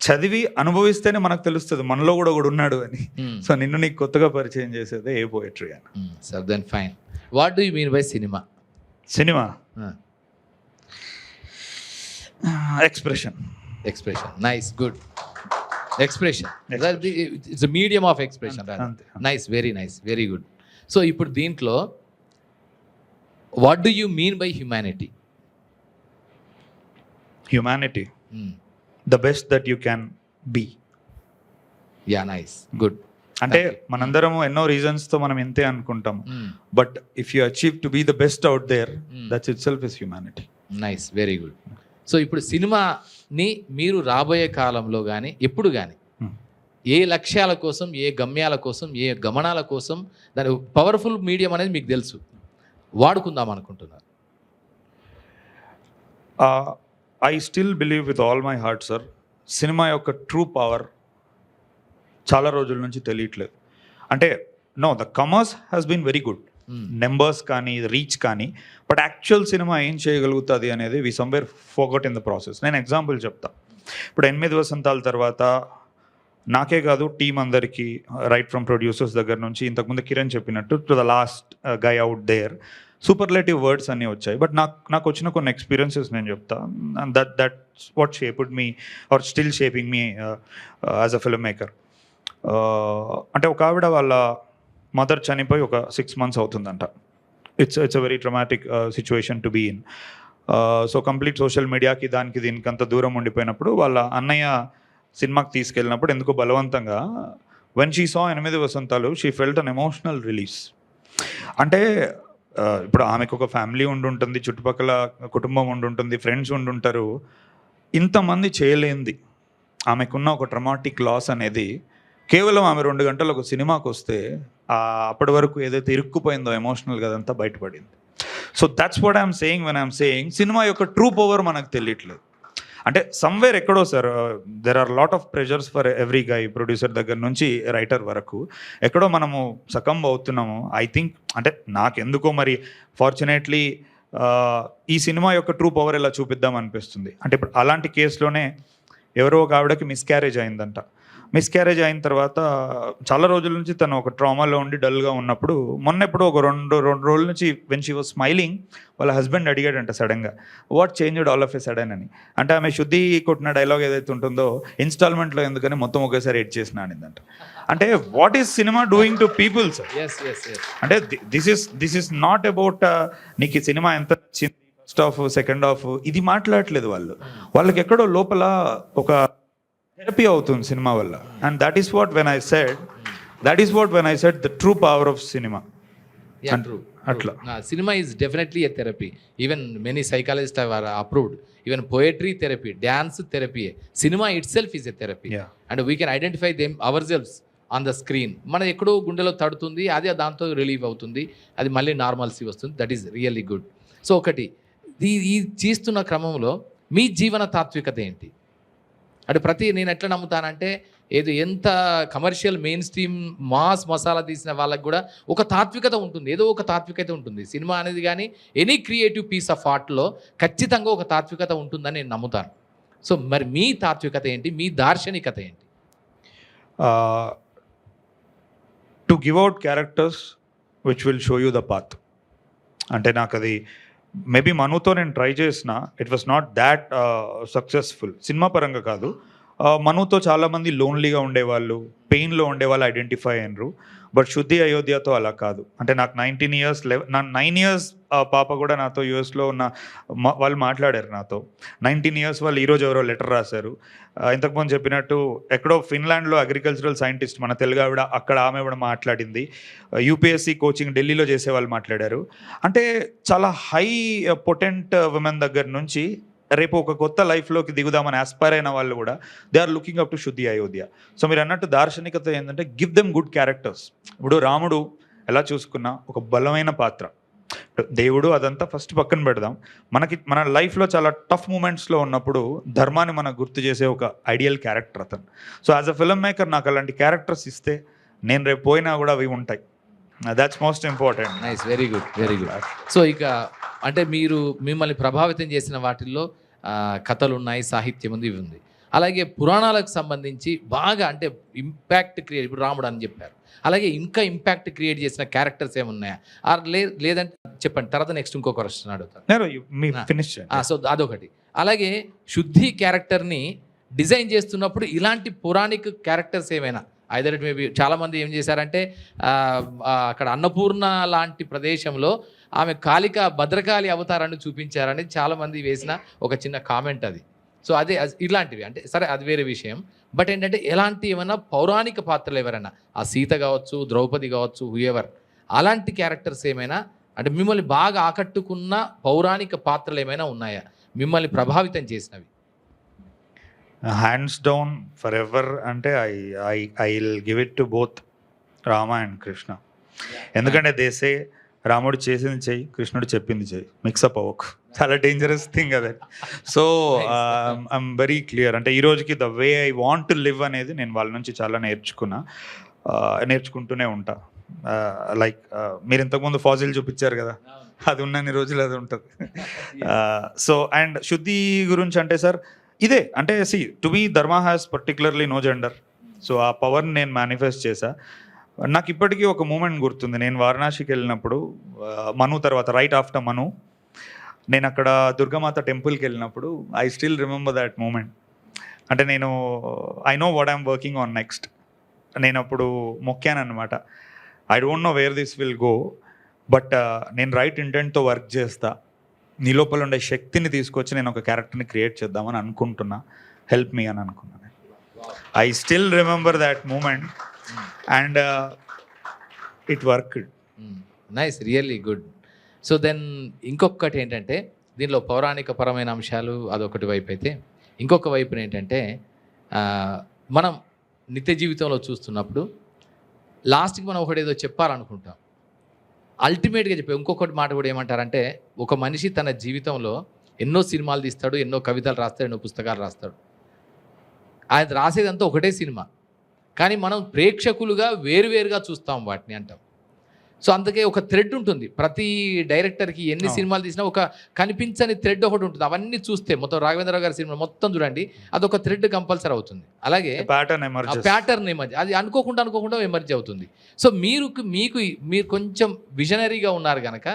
చదివి అనుభవిస్తేనే మనకు తెలుస్తుంది మనలో కూడా ఒకడు ఉన్నాడు అని. సో నిన్ను నీకు కొత్తగా పరిచయం చేసేదే ఏ పోయిటరీ అని. Sir then fine. What do you mean by cinema? Cinema expression. Expression, nice, good. Expression, it's medium of expression. Nice, very nice, very good. So ఇప్పుడు దీంట్లో what do you mean by humanity? Humanity, the best that you can be. Yeah, nice, good. అంటే మనందరము ఎన్నో రీజన్స్తో మనం ఇంతే అనుకుంటాం, but if you achieve to be the best out there, that's it self is humanity. Nice, very good. So ఇప్పుడు సినిమాని మీరు రాబోయే కాలంలో కానీ ఎప్పుడు కానీ ఏ లక్ష్యాల కోసం, ఏ గమ్యాల కోసం, ఏ గమనాల కోసం దాని పవర్ఫుల్ మీడియం అనేది మీకు తెలుసు, వాడుకుందాం అనుకుంటున్నారు? I still believe with all my heart sir, cinema యొక్క ట్రూ పవర్ చాలా రోజుల నుంచి తెలియట్లేదు. అంటే no, the commerce has been very good, numbers కానీ రీచ్ కానీ, బట్ యాక్చువల్ సినిమా ఏం చేయగలుగుతుంది అనేది we somewhere forgot in the process. నేను ఎగ్జాంపుల్ చెప్తా. ఇప్పుడు 8 వసంతాల తర్వాత నాకే కాదు టీం అందరికీ, రైట్ ఫ్రమ్ ప్రొడ్యూసర్స్ దగ్గర నుంచి, ఇంతకుముందు కిరణ్ చెప్పినట్టు to the last guy out there, superlative words అన్నీ వచ్చాయి. బట్ నాకు వచ్చిన కొన్ని ఎక్స్పీరియన్సెస్ నేను చెప్తా. That's what shaped me or still shaping me as a filmmaker. అంటే ఒక ఆవిడ వాళ్ళ మదర్ చనిపోయి ఒక 6 months అవుతుందంట. It's a very traumatic situation to be in. So complete social మీడియాకి దానికి దీనికి అంత దూరం ఉండిపోయినప్పుడు వాళ్ళ అన్నయ్య సినిమాకి తీసుకెళ్ళినప్పుడు ఎందుకో బలవంతంగా when she saw 8 Vasanthalu she felt an emotional release. అంటే ఇప్పుడు ఆమెకు ఒక ఫ్యామిలీ ఉండుంటుంది, చుట్టుపక్కల కుటుంబం ఉండుంటుంది, ఫ్రెండ్స్ ఉండుంటారు. ఇంతమంది చేయలేంది ఆమెకున్న ఒక ట్రమాటిక్ లాస్ అనేది కేవలం ఆమె 2 గంటలు ఒక సినిమాకి వస్తే అప్పటి వరకు ఏదైతే ఇరుక్కుపోయిందో ఎమోషనల్గా అదంతా బయటపడింది. So that's what I'm saying when I'm saying cinema యొక్క ట్రూ పవర్ మనకు తెలియట్లేదు. అంటే సమ్వేర్ ఎక్కడో sir, there are lot of pressures for every guy, producer దగ్గర నుంచి రైటర్ వరకు ఎక్కడో మనము సకంబ్ అవుతున్నాము. ఐ థింక్ అంటే నాకెందుకో మరి ఫార్చునేట్లీ ఈ సినిమా యొక్క ట్రూ పవర్ ఎలా చూపిద్దాం అనిపిస్తుంది. అంటే ఇప్పుడు అలాంటి కేసులోనే ఎవరో ఒక ఆవిడకి మిస్క్యారేజ్ అయిందంట. మిస్క్యారేజ్ అయిన తర్వాత చాలా రోజుల నుంచి తను ఒక ట్రామాలో ఉండి డల్గా ఉన్నప్పుడు మొన్నెప్పుడు ఒక రెండు రోజుల నుంచి వెన్ షీ వాజ్ స్మైలింగ్ వాళ్ళ హస్బెండ్ అడిగాడంట సడన్గా, what changed all of a sudden అని. అంటే ఆమె శుద్ధి కొట్టిన డైలాగ్ ఏదైతే ఉంటుందో ఇన్స్టాల్మెంట్లో ఎందుకని మొత్తం ఒకేసారి ఎడ్ చేసిన అనిందంట. అంటే what is cinema doing to people sir? అంటే దిస్ ఇస్ నాట్ అబౌట్ నీకు ఈ సినిమా ఎంత నచ్చింది, ఫస్ట్ హాఫ్ సెకండ్ హాఫ్, ఇది మాట్లాడట్లేదు వాళ్ళు. వాళ్ళకి ఎక్కడో లోపల ఒక థెరపీ అవుతుంది సినిమా వల్ల. And that is what when I said the true power of cinema. అట్లా cinema is definitely a therapy. Even many psychologist are approved. Even poetry therapy, dance therapy, cinema itself is a therapy. And we can identify them ourselves on the screen మన ఎక్కడో గుండెలో తడుతుంది, అదే దాంతో relieve అవుతుంది, అది మళ్ళీ normalcy వస్తుంది. That is really good. So ఒకటి ఈ చేస్తున్న క్రమంలో మీ జీవన తాత్వికత ఏంటి? అంటే నేను ఎట్లా నమ్ముతానంటే ఏదో ఎంత commercial main stream mass masala తీసిన వాళ్ళకి కూడా ఒక తాత్వికత ఉంటుంది, ఏదో ఒక తాత్వికత ఉంటుంది. సినిమా అనేది కానీ ఎనీ క్రియేటివ్ పీస్ ఆఫ్ ఆర్ట్లో ఖచ్చితంగా ఒక తాత్వికత ఉంటుందని నేను నమ్ముతాను. సో మరి మీ తాత్వికత ఏంటి, మీ దార్శనికత ఏంటి? To give out characters which will show you the path. అంటే నాకు అది మేబీ మనుతో నేను ట్రై చేసిన, it was not that successful cinema పరంగా కాదు. మనుతో చాలామంది లోన్లీగా ఉండేవాళ్ళు, పెయిన్లో ఉండేవాళ్ళు ఐడెంటిఫై అయినరు. బట్ శుద్ధి అయోధ్యతో అలా కాదు. అంటే నాకు 19 years, నా 9 years పాప కూడా నాతో యూఎస్లో ఉన్న వాళ్ళు మాట్లాడారు నాతో. 19 years వాళ్ళు ఈరోజు ఎవరో లెటర్ రాశారు. ఇంతకుముందు చెప్పినట్టు ఎక్కడో ఫిన్లాండ్లో అగ్రికల్చరల్ సైంటిస్ట్ మన తెలుగు ఆవిడ, అక్కడ ఆమె కూడా మాట్లాడింది. యూపీఎస్సీ కోచింగ్ ఢిల్లీలో చేసే వాళ్ళు మాట్లాడారు. అంటే చాలా హై పొటెంట్ ఉమెన్ దగ్గర నుంచి రేపు ఒక కొత్త లైఫ్లోకి దిగుదామని ఆస్పైర్ అయిన వాళ్ళు కూడా they are looking up to Shuddhi Ayodhya. So మీరు అన్నట్టు దార్శనికత ఏంటంటే గివ్ దెమ్ గుడ్ క్యారెక్టర్స్. ఇప్పుడు రాముడు ఎలా చూసుకున్నా ఒక బలమైన పాత్ర, దేవుడు అదంతా ఫస్ట్ పక్కన పెడదాం. మన లైఫ్లో చాలా టఫ్ మూమెంట్స్లో ఉన్నప్పుడు ధర్మాన్ని మనకు గుర్తు చేసే ఒక ఐడియల్ క్యారెక్టర్ అతను. So as a film maker నాకు అలాంటి క్యారెక్టర్స్ ఇస్తే నేను రేపు పోయినా కూడా అవి ఉంటాయి. That's most important. Nice, very good, very good. So ఇక అంటే మిమ్మల్ని ప్రభావితం చేసిన వాటిల్లో కథలు ఉన్నాయి, సాహిత్యం ఉంది, ఇవి ఉంది. అలాగే పురాణాలకు సంబంధించి బాగా అంటే ఇంపాక్ట్ క్రియేట్, ఇప్పుడు రాముడు అని చెప్పారు, అలాగే ఇంకా ఇంపాక్ట్ క్రియేట్ చేసిన క్యారెక్టర్స్ ఏమున్నాయా? లేదంటే చెప్పండి, తర్వాత నెక్స్ట్ ఇంకో క్వశ్చన్ అడుగుతాను. సో అదొకటి. అలాగే శుద్ధి క్యారెక్టర్ని డిజైన్ చేస్తున్నప్పుడు ఇలాంటి పురాణిక క్యారెక్టర్స్ ఏమైనా ఐదర్ ఇట్ మేబీ, చాలామంది ఏం చేశారంటే అక్కడ అన్నపూర్ణ లాంటి ప్రదేశంలో ఆమె కాళిక భద్రకాళి అవతారాన్ని చూపించారని చాలామంది వేసిన ఒక చిన్న కామెంట్ అది. సో అదే ఇలాంటివి అంటే సరే అది వేరే విషయం. బట్ ఏంటంటే ఎలాంటి ఏమైనా పౌరాణిక పాత్రలు ఎవరైనా, ఆ సీత కావచ్చు, ద్రౌపది కావచ్చు, హూఎవర్, అలాంటి క్యారెక్టర్స్ ఏమైనా అంటే మిమ్మల్ని బాగా ఆకట్టుకున్న పౌరాణిక పాత్రలు ఏమైనా ఉన్నాయా మిమ్మల్ని ప్రభావితం చేసినవి? హ్యాండ్స్ డౌన్ ఫర్ ఎవర్ అంటే I will give it to both Rama and Krishna. ఎందుకంటే దేశే రాముడు చేసింది చెయ్యి, కృష్ణుడు చెప్పింది చెయ్యి, మిక్సప్ అవ్వకు. చాలా డేంజరస్ థింగ్ అదే. So I'm very clear. అంటే ఈ రోజుకి the way I want to live అనేది నేను వాళ్ళ నుంచి చాలా నేర్చుకుంటూనే ఉంటా. లైక్ మీరు ఇంతకుముందు ఫాజిల్ చూపించారు కదా, అది ఉన్నన్ని రోజులు అది ఉంటుంది. సో అండ్ శుద్ధి గురించి అంటే సార్ ఇదే అంటే to be dharma has particularly no gender. So ఆ పవర్ని నేను మేనిఫెస్ట్ చేశా. నాకు ఇప్పటికీ ఒక మూమెంట్ గుర్తుంది. నేను వారణాసికి వెళ్ళినప్పుడు మను తర్వాత రైట్ ఆఫ్టర్ మను నేను అక్కడ దుర్గామాత టెంపుల్కి వెళ్ళినప్పుడు I still remember that moment. అంటే I know what I'm working on next. నేను అప్పుడు మొక్కాను అనమాట, I don't know where this will go, but నేను రైట్ ఇంటెంట్తో వర్క్ చేస్తా, నీ లోపల ఉండే శక్తిని తీసుకొచ్చి నేను ఒక క్యారెక్టర్ని క్రియేట్ చేద్దామని అనుకుంటున్నా, హెల్ప్ మీ అని అనుకున్నాను. I still remember that moment and it worked. Nice, really good. So then ఇంకొకటి ఏంటంటే దీనిలో పౌరాణిక పరమైన అంశాలు అదొకటి వైపు అయితే, ఇంకొక వైపున ఏంటంటే మనం నిత్య జీవితంలో చూస్తున్నప్పుడు లాస్ట్కి మనం ఒకటి ఏదో చెప్పాలనుకుంటాం, అల్టిమేట్గా ఇంకొకటి మాట కూడా ఏమంటారంటే ఒక మనిషి తన జీవితంలో ఎన్నో సినిమాలు తీస్తాడు, ఎన్నో కవితలు రాస్తాడు, ఎన్నో పుస్తకాలు రాస్తాడు, ఆయన రాసేదంతా ఒకటే సినిమా, కానీ మనం ప్రేక్షకులుగా వేరువేరుగా చూస్తాం వాటిని అంటాం. సో అందుకే ఒక థ్రెడ్ ఉంటుంది ప్రతి డైరెక్టర్కి, ఎన్ని సినిమాలు తీసినా ఒక కనిపించని థ్రెడ్ ఒకటి ఉంటుంది. అవన్నీ చూస్తే మొత్తం రాఘవేంద్రరావు గారి సినిమా మొత్తం చూడండి, అదొక థ్రెడ్ కంపల్సరీ అవుతుంది. అలాగే ప్యాటర్న్ ఎమర్జ్, అది అనుకోకుండా ఎమర్జ్ అవుతుంది. సో మీరు కొంచెం విజనరీగా ఉన్నారు కనుక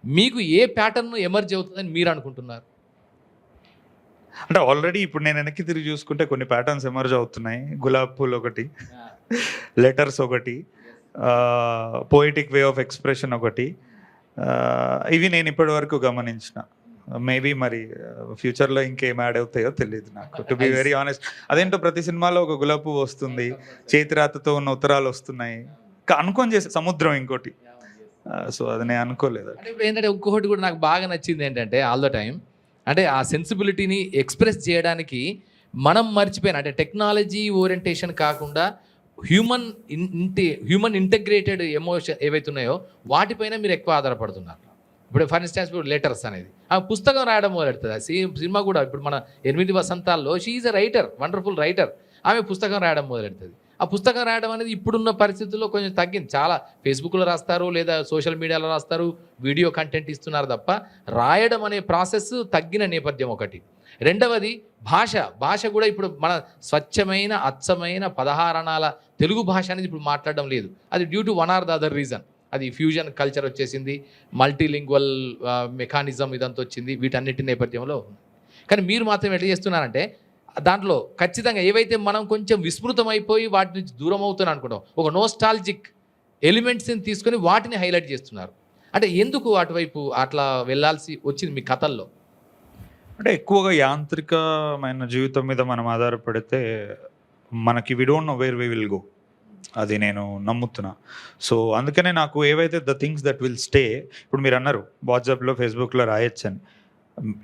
మీకు ఏ ప్యాటర్న్ ఎమర్జ్ అవుతుందని మీరు అనుకుంటున్నారు? అంటే ఆల్రెడీ ఇప్పుడు నేను వెనక్కి తిరిగి చూసుకుంటే కొన్ని ప్యాటర్న్స్ ఎమర్జ్ అవుతున్నాయి. గులాబ్ పూల్ ఒకటి, లెటర్స్ ఒకటి, పోయిటిక్ వే ఆఫ్ ఎక్స్ప్రెషన్ ఒకటి, ఇవి నేను ఇప్పటి వరకు గమనించిన. మేబీ మరి ఫ్యూచర్లో ఇంకేం యాడ్ అవుతాయో తెలియదు నాకు, టు బి వెరీ ఆనెస్ట్. అదేంటో ప్రతి సినిమాలో ఒక గులాబ్ పువ్వు వస్తుంది, చేతిరాతతో ఉన్న ఉత్తరాలు వస్తున్నాయి, అనుకొని చేసే సముద్రం ఇంకోటి. సో అది నేను అనుకోలేదు. ఏంటంటే ఇంకొకటి కూడా నాకు బాగా నచ్చింది ఏంటంటే ఆల్ ద టైమ్ అంటే ఆ సెన్సిబిలిటీని ఎక్స్ప్రెస్ చేయడానికి మనం మర్చిపోయిన, అంటే టెక్నాలజీ ఓరియంటేషన్ కాకుండా హ్యూమన్ ఇంటగ్రేటెడ్ ఎమోషన్ ఏవైతే ఉన్నాయో వాటిపైన మీరు ఎక్కువ ఆధారపడుతున్నారు. ఇప్పుడు ఫర్ ఇన్స్టాన్స్ ఇప్పుడు లెటర్స్ అనేది ఆ పుస్తకం రాయడం మొదలెడుతుంది. ఆ సినిమా కూడా ఇప్పుడు మన 8 వసంతాల్లో she is a writer, wonderful writer. ఆమె పుస్తకం రాయడం మొదలెడుతుంది. ఆ పుస్తకం రాయడం అనేది ఇప్పుడున్న పరిస్థితుల్లో కొంచెం తగ్గింది. చాలా ఫేస్బుక్లో రాస్తారు, లేదా సోషల్ మీడియాలో రాస్తారు, వీడియో కంటెంట్ ఇస్తున్నారు తప్ప రాయడం అనే ప్రాసెస్ తగ్గిన నేపథ్యం ఒకటి. రెండవది భాష కూడా ఇప్పుడు మన స్వచ్ఛమైన అచ్చమైన 16 అణాల తెలుగు భాష అనేది ఇప్పుడు మాట్లాడడం లేదు. అది due to one or the other reason. అది ఫ్యూజన్ కల్చర్ వచ్చేసింది, మల్టీలింగ్వల్ మెకానిజం ఇదంతా వచ్చింది, వీటన్నిటి నేపథ్యంలో. కానీ మీరు మాత్రం ఎట్లా చేస్తున్నారంటే దాంట్లో ఖచ్చితంగా ఏవైతే మనం కొంచెం విస్మృతం అయిపోయి వాటి నుంచి దూరం అవుతున్నాం అనుకుంటాం, ఒక నోస్టాలజిక్ ఎలిమెంట్స్ని తీసుకొని వాటిని హైలైట్ చేస్తున్నారు. అంటే ఎందుకు అటువైపు అట్లా వెళ్ళాల్సి వచ్చింది మీ కథల్లో? అంటే ఎక్కువగా యాంత్రికమైన జీవితం మీద మనం ఆధారపడితే మనకి we don't know where we will go, అది నేను నమ్ముతున్నా. సో అందుకనే నాకు ఏవైతే the things that will stay, ఇప్పుడు మీరు అన్నారు వాట్సాప్లో ఫేస్బుక్లో రాయొచ్చని.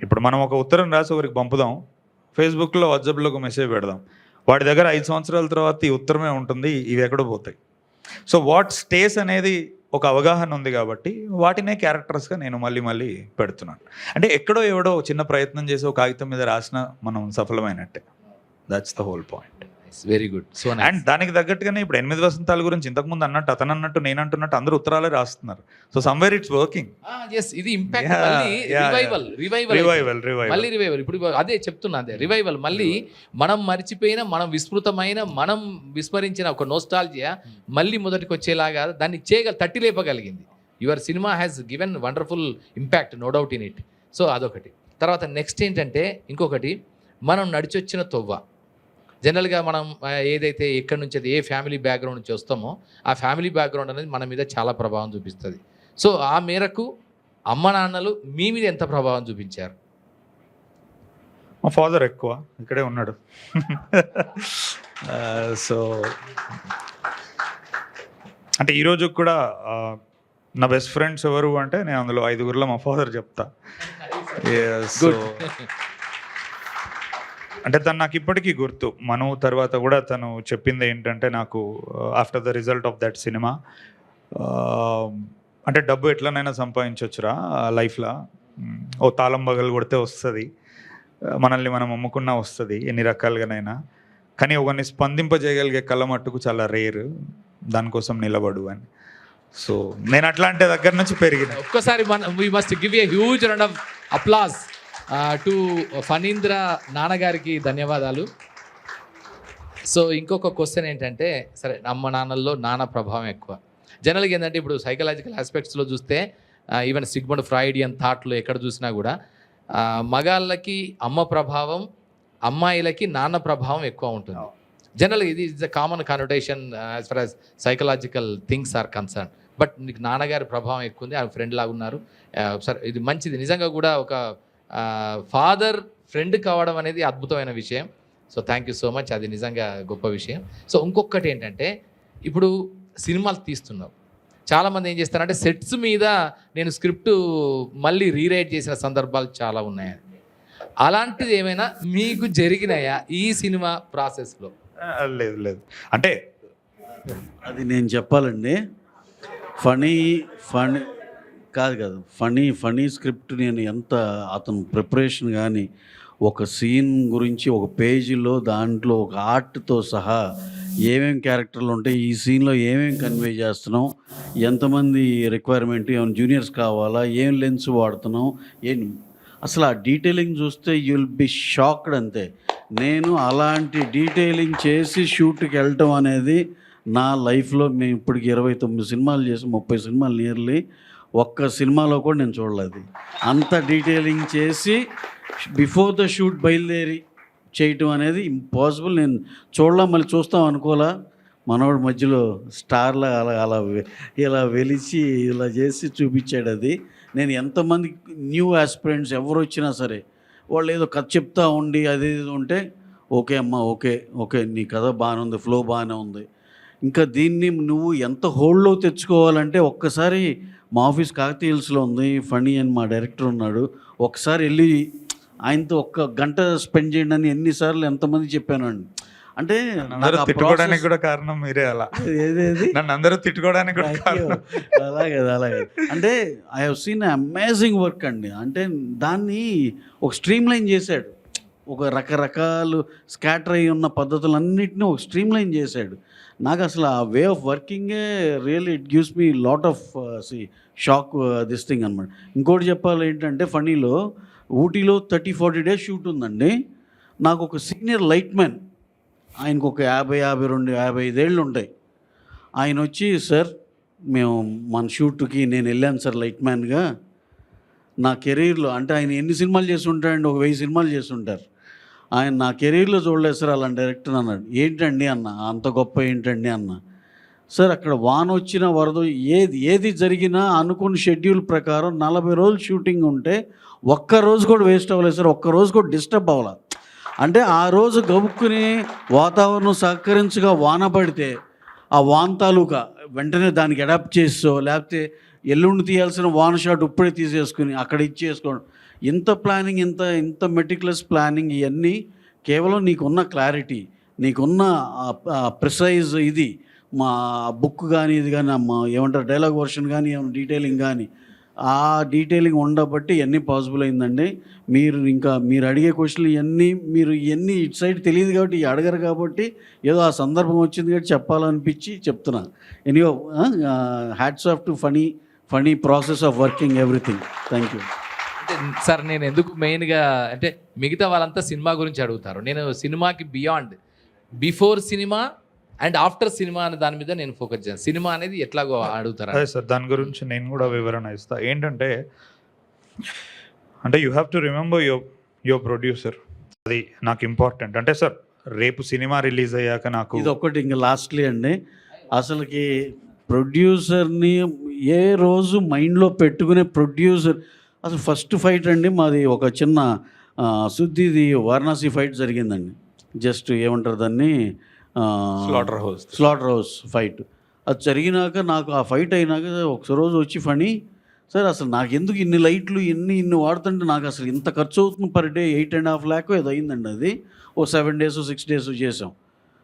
ఇప్పుడు మనం ఒక ఉత్తరం రాసి ఒకరికి పంపుదాం, ఫేస్బుక్లో వాట్సాప్లో ఒక మెసేజ్ పెడదాం, వాడి దగ్గర 5 సంవత్సరాల తర్వాత ఈ ఉత్తరమే ఉంటుంది, ఇవి ఎక్కడో పోతాయి. సో వాట్ స్టేస్ అనేది ఒక అవగాహన ఉంది కాబట్టి వాటినే క్యారెక్టర్స్గా నేను మళ్ళీ పెడుతున్నాను. అంటే ఎక్కడో ఎవడో చిన్న ప్రయత్నం చేసి ఒక కాగితం మీద రాసిన మనం సఫలమైనట్టే. That's the whole point. Very good. So and దానికి తగ్గట్టుగానే ఇప్పుడు 8 వసంతాల గురించి ఇంతకుముందు అన్నట్టు అతను అన్నట్టు నేను అంటున్నట్టు అందరూ ఉత్తరాలే రాస్తున్నారు. So somewhere it's working. ఇది ఇంపాక్ట్ మళ్ళీ రివైవల్. ఇప్పుడు అదే చెప్తున్నా, అదే రివైవల్. మళ్ళీ మనం మర్చిపోయిన, మనం విస్మృతమైన, మనం విస్మరించిన ఒక నోస్టాల్జియా మళ్ళీ మొదటికి వచ్చేలాగా దాన్ని తట్టి లేపగలిగింది. Your cinema has given wonderful impact, no doubt in it. So అదొకటి. తర్వాత నెక్స్ట్ ఏంటంటే ఇంకొకటి, మనం నడిచొచ్చిన తొవ్వ. జనరల్గా మనం ఏదైతే ఎక్కడి నుంచి ఏ ఫ్యామిలీ బ్యాక్గ్రౌండ్ నుంచి వస్తామో ఆ ఫ్యామిలీ బ్యాక్గ్రౌండ్ అనేది మన మీద చాలా ప్రభావం చూపిస్తుంది. సో ఆ మేరకు అమ్మ నాన్నలు మీ మీద ఎంత ప్రభావం చూపించారు? మా ఫాదర్ ఎక్కువ ఇక్కడే ఉన్నాడు. సో అంటే ఈరోజు కూడా నా బెస్ట్ ఫ్రెండ్స్ ఎవరు అంటే నేను అందులో 5గురిలో మా ఫాదర్ చెప్తా. సో అంటే తను నాకు ఇప్పటికీ గుర్తు. మను తర్వాత కూడా తను చెప్పింది ఏంటంటే నాకు after the result of that cinema, అంటే డబ్బు ఎట్లనైనా సంపాదించవచ్చురా లైఫ్లో, ఓ తాళం బగలు కొడితే వస్తుంది, మనల్ని మనం అమ్ముకున్నా వస్తుంది ఎన్ని రకాలుగానైనా, కానీ ఒకరిని స్పందింపజేయగలిగే కళ మట్టుకు చాలా రేర్, దానికోసం నిలబడు అని. సో నేను అట్లాంటి దగ్గర నుంచి పెరిగిన. ఒక్కసారి we must give a huge round of applause to Phanindra నాన్నగారికి ధన్యవాదాలు. సో ఇంకొక క్వశ్చన్ ఏంటంటే, సరే అమ్మ నాన్నల్లో నాన్న ప్రభావం ఎక్కువ. జనరల్గా ఏంటంటే ఇప్పుడు సైకలాజికల్ ఆస్పెక్ట్స్లో చూస్తే ఈవెన్ సిగ్మండ్ ఫ్రాయిడియన్ థాట్లో ఎక్కడ చూసినా కూడా మగాళ్ళకి అమ్మ ప్రభావం, అమ్మాయిలకి నాన్న ప్రభావం ఎక్కువ ఉంటుంది. జనరల్గా ఇది is the common connotation as far as psychological things are concern. But నీకు నాన్నగారి ప్రభావం ఎక్కువ ఉంది, ఆ ఫ్రెండ్ లాగా ఉన్నారు. సరే ఇది మంచిది, నిజంగా కూడా ఒక ఫాదర్ ఫ్రెండ్ కావడం అనేది అద్భుతమైన విషయం. So thank you so much, అది నిజంగా గొప్ప విషయం. సో ఇంకొకటి ఏంటంటే, ఇప్పుడు సినిమాలు తీస్తున్నావు, చాలామంది ఏం చేస్తారంటే సెట్స్ మీద నేను స్క్రిప్ట్ మళ్ళీ రీరైట్ చేసిన సందర్భాలు చాలా ఉన్నాయని. అలాంటిది ఏమైనా మీకు జరిగినాయా ఈ సినిమా ప్రాసెస్లో? లేదు అంటే అది నేను చెప్పాలండి. ఫనీ కాదు ఫనీ స్క్రిప్ట్ నేను ఎంత అతను ప్రిపరేషన్ కానీ ఒక సీన్ గురించి ఒక పేజీలో దాంట్లో ఒక ఆర్ట్తో సహా ఏమేమి క్యారెక్టర్లు ఉంటాయి, ఈ సీన్లో ఏమేమి కన్వే చేస్తున్నాం, ఎంతమంది రిక్వైర్మెంట్, ఏమైనా జూనియర్స్ కావాలా, ఏం లెన్స్ వాడుతున్నాం, అసలు ఆ డీటెయిలింగ్ చూస్తే యూ విల్ బి షాక్డ్. అంతే, నేను అలాంటి డీటెయిలింగ్ చేసి షూట్కి వెళ్ళటం అనేది నా లైఫ్లో, మేము ఇప్పటికి 29 సినిమాలు చేసి 30 సినిమాలు నియర్లీ, ఒక్క సినిమాలో కూడా నేను చూడలేదు. అంత డీటెయిలింగ్ చేసి బిఫోర్ ద షూట్ బయలుదేరి చేయటం అనేది ఇంపాసిబుల్. నేను మళ్ళీ చూస్తాం అనుకోలే. మనోడు మధ్యలో స్టార్లా ఇలా వెలిచి ఇలా చేసి చూపించాడు. అది నేను ఎంతమంది న్యూ ఆస్పిరెంట్స్ ఎవరు వచ్చినా సరే వాళ్ళు ఏదో కథ చెప్తా ఉండి అది ఉంటే ఓకే అమ్మా, ఓకే నీ కథ బాగానే ఉంది, ఫ్లో బాగానే ఉంది, ఇంకా దీన్ని నువ్వు ఎంత హోల్డ్లో తెచ్చుకోవాలంటే ఒక్కసారి మా ఆఫీస్ కాకతీయల్స్లో ఉంది, ఫణి అని మా డైరెక్టర్ ఉన్నాడు, ఒకసారి వెళ్ళి ఆయనతో 1 గంట స్పెండ్ చేయండి అని ఎన్నిసార్లు ఎంతమంది చెప్పాను అండి. అంటే అందరూ తిట్టుకోవడానికి కూడా కారణం మీరే అలా. ఏదేది నన్ను అందరూ తిట్టుకోవడానికి కూడా కారణం. అలాగే అలాగే అంటే I have seen amazing work అండి. అంటే దాన్ని ఒక స్ట్రీమ్ లైన్ చేశాడు. ఒక రకరకాలు స్కాటర్ అయి ఉన్న పద్ధతులన్నింటినీ ఒక స్ట్రీమ్ లైన్ చేశాడు. నాకు అసలు ఆ వే ఆఫ్ వర్కింగే really it gives me lot of shock this thing అనమాట. ఇంకోటి చెప్పాలి ఏంటంటే ఫనీలో ఊటీలో 30-40 డేస్ షూట్ ఉందండి. నాకు ఒక సీనియర్ లైట్ మ్యాన్, ఆయనకు ఒక 52-55 ఏళ్ళు ఉంటాయి. ఆయన వచ్చి, సార్ మేము మన షూట్కి నేను వెళ్ళాను సార్ లైట్ మ్యాన్గా. నా కెరీర్లో అంటే ఆయన ఎన్ని సినిమాలు చేసి ఉంటాడండి, ఒక 1000 సినిమాలు చేసి ఉంటారు. ఆయన నా కెరీర్లో చూడలేదు సార్ అలాంటి డైరెక్టర్ అన్నాడు. ఏంటండి అన్న, అంత గొప్ప ఏంటండి అన్న. సార్ అక్కడ వాన వచ్చిన వరద ఏది జరిగినా అనుకున్న షెడ్యూల్ ప్రకారం 40 రోజులు షూటింగ్ ఉంటే ఒక్కరోజు కూడా వేస్ట్ అవ్వలేదు సార్, ఒక్కరోజు కూడా డిస్టర్బ్ అవ్వాలి. అంటే ఆ రోజు గబుక్కుని వాతావరణం సహకరించగా వాన పడితే ఆ వాన తాలూకా వెంటనే దానికి అడాప్ట్ చేసో, లేకపోతే ఎల్లుండి తీయాల్సిన వాన షాట్ ఇప్పుడే తీసేసుకుని అక్కడ ఇచ్చేసుకోవడం, ఇంత ప్లానింగ్, ఇంత మెటిక్యులస్ ప్లానింగ్, ఇవన్నీ కేవలం నీకున్న క్లారిటీ, నీకున్న ప్రిసైజ్ ఇది మా బుక్ కానీ ఇది కానీ మా ఏమంటారు డైలాగ్ వర్షన్ కానీ ఏమైనా డీటెయిలింగ్ కానీ ఆ డీటెయిలింగ్ ఉండబట్టి ఇవన్నీ పాసిబుల్ అయిందండి. మీరు అడిగే క్వశ్చన్లు ఇవన్నీ ఇటు సైడ్ తెలియదు కాబట్టి అడగరు కాబట్టి ఏదో ఆ సందర్భం వచ్చింది కాబట్టి చెప్పాలనిపించి చెప్తున్నా. Anyway hats off to funny process of working everything. Thank you. అంటే సార్ నేను ఎందుకు మెయిన్గా అంటే మిగతా వాళ్ళంతా సినిమా గురించి అడుగుతారు, నేను సినిమాకి beyond before cinema and after cinema అనే దాని మీద నేను ఫోకస్ చేస్తాను. సినిమా అనేది ఎట్లాగో అడుగుతారు. అదే సార్, దాని గురించి నేను కూడా వివరణ ఇస్తాను. ఏంటంటే you have to remember your producer. అది నాకు ఇంపార్టెంట్. అంటే సార్ రేపు సినిమా రిలీజ్ అయ్యాక నాకు ఇది ఒక్కటి ఇంకా లాస్ట్లీ అండి, అసలుకి ప్రొడ్యూసర్ని ఏ రోజు మైండ్లో పెట్టుకునే ప్రొడ్యూసర్ అసలు ఫస్ట్ ఫైట్ అండి మాది ఒక చిన్న శుద్ధిది వారణాసి ఫైట్ జరిగిందండి. జస్ట్ ఏమంటారు దాన్ని, స్లాటర్ హౌస్ ఫైట్. అది జరిగినాక నాకు ఆ ఫైట్ అయినాక ఒక రోజు వచ్చి ఫనీ సార్ అసలు నాకు ఎందుకు ఇన్ని లైట్లు ఇన్ని వాడుతుంటే నాకు అసలు ఇంత ఖర్చు అవుతుంది పర్ డే 8.5 lakh ఏదో అయిందండి. అది 7 days 6 days చేసాం.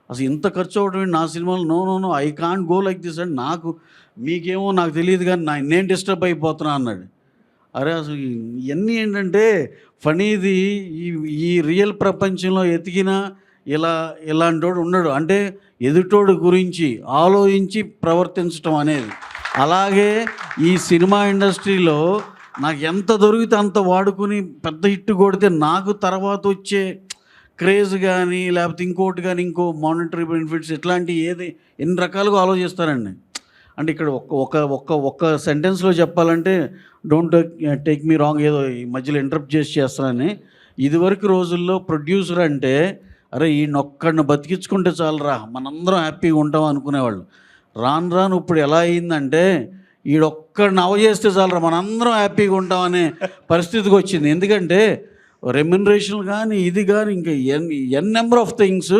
అసలు ఇంత ఖర్చు అవడం నా సినిమాలు no I can't go like this and మీకేమో నాకు తెలియదు కానీ నేను డిస్టర్బ్ అయిపోతున్నా అన్నాడు. అరే అసలు ఇవన్నీ ఏంటంటే ఫనీది ఈ రియల్ ప్రపంచంలో ఎతికినా ఇలాంటోడు ఉన్నాడు అంటే ఎదుటోడు గురించి ఆలోచించి ప్రవర్తించడం అనేది. అలాగే ఈ సినిమా ఇండస్ట్రీలో నాకు ఎంత దొరికితే అంత వాడుకుని పెద్ద హిట్ కొడితే నాకు తర్వాత వచ్చే క్రేజ్ కానీ లేకపోతే ఇంకోటి కానీ ఇంకో మానిటరీ బెనిఫిట్స్ ఇట్లాంటి ఎన్ని రకాలుగా ఆలోచిస్తారండి. అంటే ఇక్కడ ఒక్క సెంటెన్స్లో చెప్పాలంటే డోంట్ టేక్ మీ రాంగ్, ఏదో ఈ మధ్యలో ఇంటరప్ట్ చేస్తానని. ఇదివరకు రోజుల్లో ప్రొడ్యూసర్ అంటే అరే ఈయనొక్కడిని బతికించుకుంటే చాలరా మనందరం హ్యాపీగా ఉంటాం అనుకునేవాళ్ళు. రాను ఇప్పుడు ఎలా అయిందంటే ఈడొక్కడిని అవజేస్తే చాలరా మనందరం హ్యాపీగా ఉంటామనే పరిస్థితికి వచ్చింది. ఎందుకంటే రెమ్యునరేషన్ కానీ ఇది కానీ ఇంకా ఎన్ నెంబర్ ఆఫ్ థింగ్స్.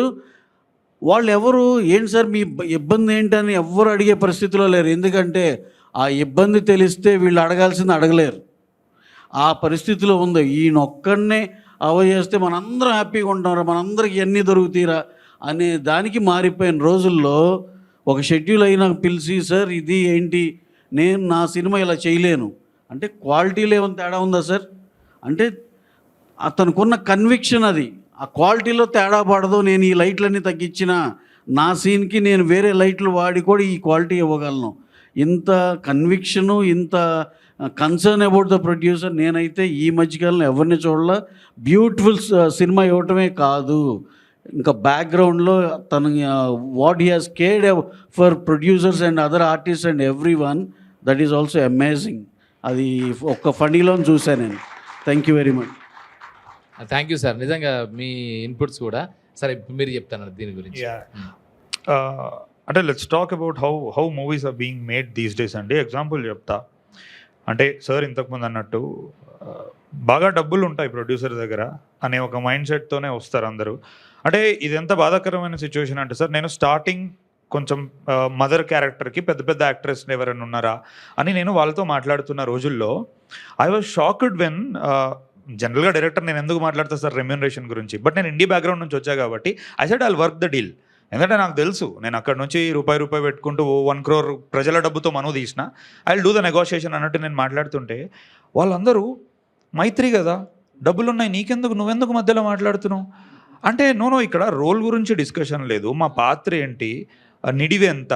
వాళ్ళు ఎవరు ఏంటి సార్ మీ ఇబ్బంది ఏంటని ఎవ్వరు అడిగే పరిస్థితిలో లేరు. ఎందుకంటే ఆ ఇబ్బంది తెలిస్తే వీళ్ళు అడగాల్సింది అడగలేరు. ఆ పరిస్థితిలో ఉంది. ఈయనొక్కడనే అవజేస్తే మనందరం హ్యాపీగా ఉంటారా, మనందరికి ఎన్ని దొరుకుతీరా అనే దానికి మారిపోయిన రోజుల్లో ఒక షెడ్యూల్ అయినా పిలిచి సార్ ఇది ఏంటి నేను నా సినిమా ఇలా చేయలేను అంటే క్వాలిటీలో ఏమైనా తేడా ఉందా సార్ అంటే అతనుకున్న కన్విక్షన్ అది. ఆ క్వాలిటీలో తేడా పడదు. నేను ఈ లైట్లన్నీ తగ్గించిన నా సీన్కి నేను వేరే లైట్లు వాడి కూడా ఈ క్వాలిటీ ఇవ్వగలను. ఇంత కన్విక్షను, ఇంత కన్సర్న్ అబౌట్ ద ప్రొడ్యూసర్ నేనైతే ఈ మధ్యకాలంలో ఎవరిని చూడాల. బ్యూటిఫుల్ సినిమా ఇవ్వటమే కాదు, ఇంకా బ్యాక్గ్రౌండ్లో తను what he has cared for producers and other artist and everyone, that is also amazing. అది ఒక్క ఫనీలో చూశాను నేను. Thank you very much. Thank you sir, నిజంగా మీ ఇన్పుట్స్ కూడా. సరే మీరు చెప్తాను దీని గురించి. అంటే let's talk about how movies are being made these days అండి. ఎగ్జాంపుల్ చెప్తా. అంటే సార్ ఇంతకుముందు అన్నట్టు బాగా డబ్బులు ఉంటాయి ప్రొడ్యూసర్ దగ్గర అనే ఒక మైండ్ సెట్తోనే వస్తారు అందరూ. అంటే ఇది ఎంత బాధాకరమైన సిచ్యువేషన్ అంటే సార్ నేను స్టార్టింగ్ కొంచెం మదర్ క్యారెక్టర్కి పెద్ద పెద్ద యాక్ట్రెస్ ఎవరైనా ఉన్నారా అని నేను వాళ్ళతో మాట్లాడుతున్న రోజుల్లో ఐ వాజ్ షాక్డ్ వెన్ జనరల్గా డైరెక్టర్ నేను ఎందుకు మాట్లాడతా సార్ రెమ్యూనరేషన్ గురించి, బట్ నేను ఇండీ బ్యాక్గ్రౌండ్ నుంచి వచ్చా కాబట్టి I said I'll work the deal. ఎందుకంటే నాకు తెలుసు నేను అక్కడ నుంచి రూపాయి పెట్టుకుంటూ 1 crore ప్రజల డబ్బుతో మనవు తీసిన, I will do the negotiation అన్నట్టు నేను మాట్లాడుతుంటే వాళ్ళందరూ మైత్రి కదా, డబ్బులున్నాయి నీకెందుకు, నువ్వెందుకు మధ్యలో మాట్లాడుతున్నావు అంటే, నో ఇక్కడ రోల్ గురించి డిస్కషన్ లేదు, మా పాత్ర ఏంటి, నిడివెంత,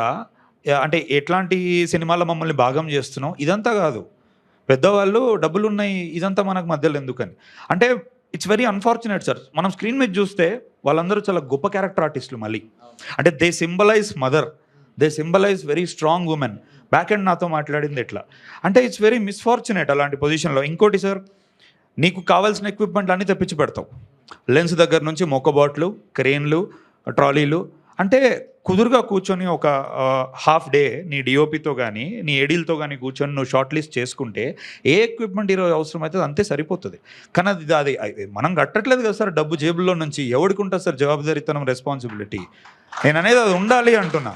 అంటే ఎట్లాంటి సినిమాలో మమ్మల్ని భాగం చేస్తున్నాం, ఇదంతా కాదు. పెద్దవాళ్ళు డబ్బులు ఉన్నాయి ఇదంతా మనకు మధ్యలో ఎందుకని అంటే ఇట్స్ వెరీ అన్ఫార్చునేట్ సార్. మనం స్క్రీన్ మీద చూస్తే వాళ్ళందరూ చాలా గొప్ప క్యారెక్టర్ ఆర్టిస్టులు, మళ్ళీ అంటే they symbolise mother, they symbolise very strong women. Back and నాతో మాట్లాడింది ఎట్లా అంటే ఇట్స్ వెరీ మిస్ఫార్చునేట్ అలాంటి పొజిషన్లో. ఇంకోటి సార్, నీకు కావాల్సిన ఎక్విప్మెంట్లు అన్నీ తెప్పించి పెడతావు, లెన్స్ దగ్గర నుంచి మొక్కబాట్లు, క్రేన్లు, ట్రాలీలు, అంటే కుదురుగా కూర్చొని ఒక హాఫ్ డే నీ డిఓపితో కానీ నీ ఏడీలతో కానీ కూర్చొని నువ్వు షార్ట్ లిస్ట్ చేసుకుంటే ఏ ఎక్విప్మెంట్ ఈరోజు అవసరం అవుతుంది అంతే సరిపోతుంది. కానీ అది మనం కట్టట్లేదు కదా సార్, డబ్బు జేబుల్లో నుంచి ఎవరికి ఉంటుంది సార్ జవాబుదారీతనం, రెస్పాన్సిబిలిటీ. నేను అనేది అది ఉండాలి అంటున్నా.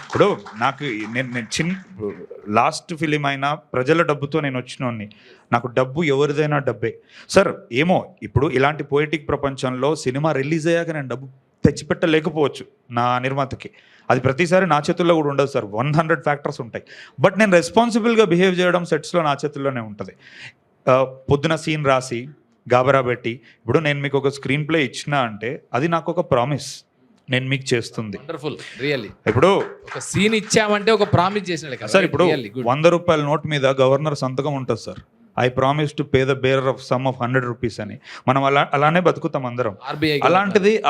ఇప్పుడు నాకు నేను లాస్ట్ ఫిలిం అయినా ప్రజల డబ్బుతో నేను వచ్చినోడిని, నాకు డబ్బు ఎవరిదైనా డబ్బే సార్. ఏమో ఇప్పుడు ఇలాంటి పోయిటిక్ ప్రపంచంలో సినిమా రిలీజ్ అయ్యాక నేను డబ్బు తెచ్చిపెట్టలేకపోవచ్చు నా నిర్మాతకి, అది ప్రతిసారి నా చేతుల్లో కూడా ఉండదు సార్, 100 ఫ్యాక్టర్స్ ఉంటాయి. బట్ నేను రెస్పాన్సిబుల్గా బిహేవ్ చేయడం సెట్స్లో నా చేతుల్లోనే ఉంటుంది. పొద్దున సీన్ రాసి గాబరా పెట్టి, ఇప్పుడు నేను మీకు ఒక స్క్రీన్ ప్లే ఇచ్చినా అంటే అది నాకు ఒక ప్రామిస్, నేను మీకు చేస్తుంది. Wonderful, really. ఇప్పుడు ఒక సీన్ ఇచ్చామంటే ఒక ప్రామిస్ చేసినట్లే కదా సార్. ఇప్పుడు 100 రూపాయల నోట్ మీద గవర్నర్ సంతకం ఉంటుంది sir, I promise to pay the bearer of some of 100 rupees అని. మనం అలానే బతుకుతాం అందరం.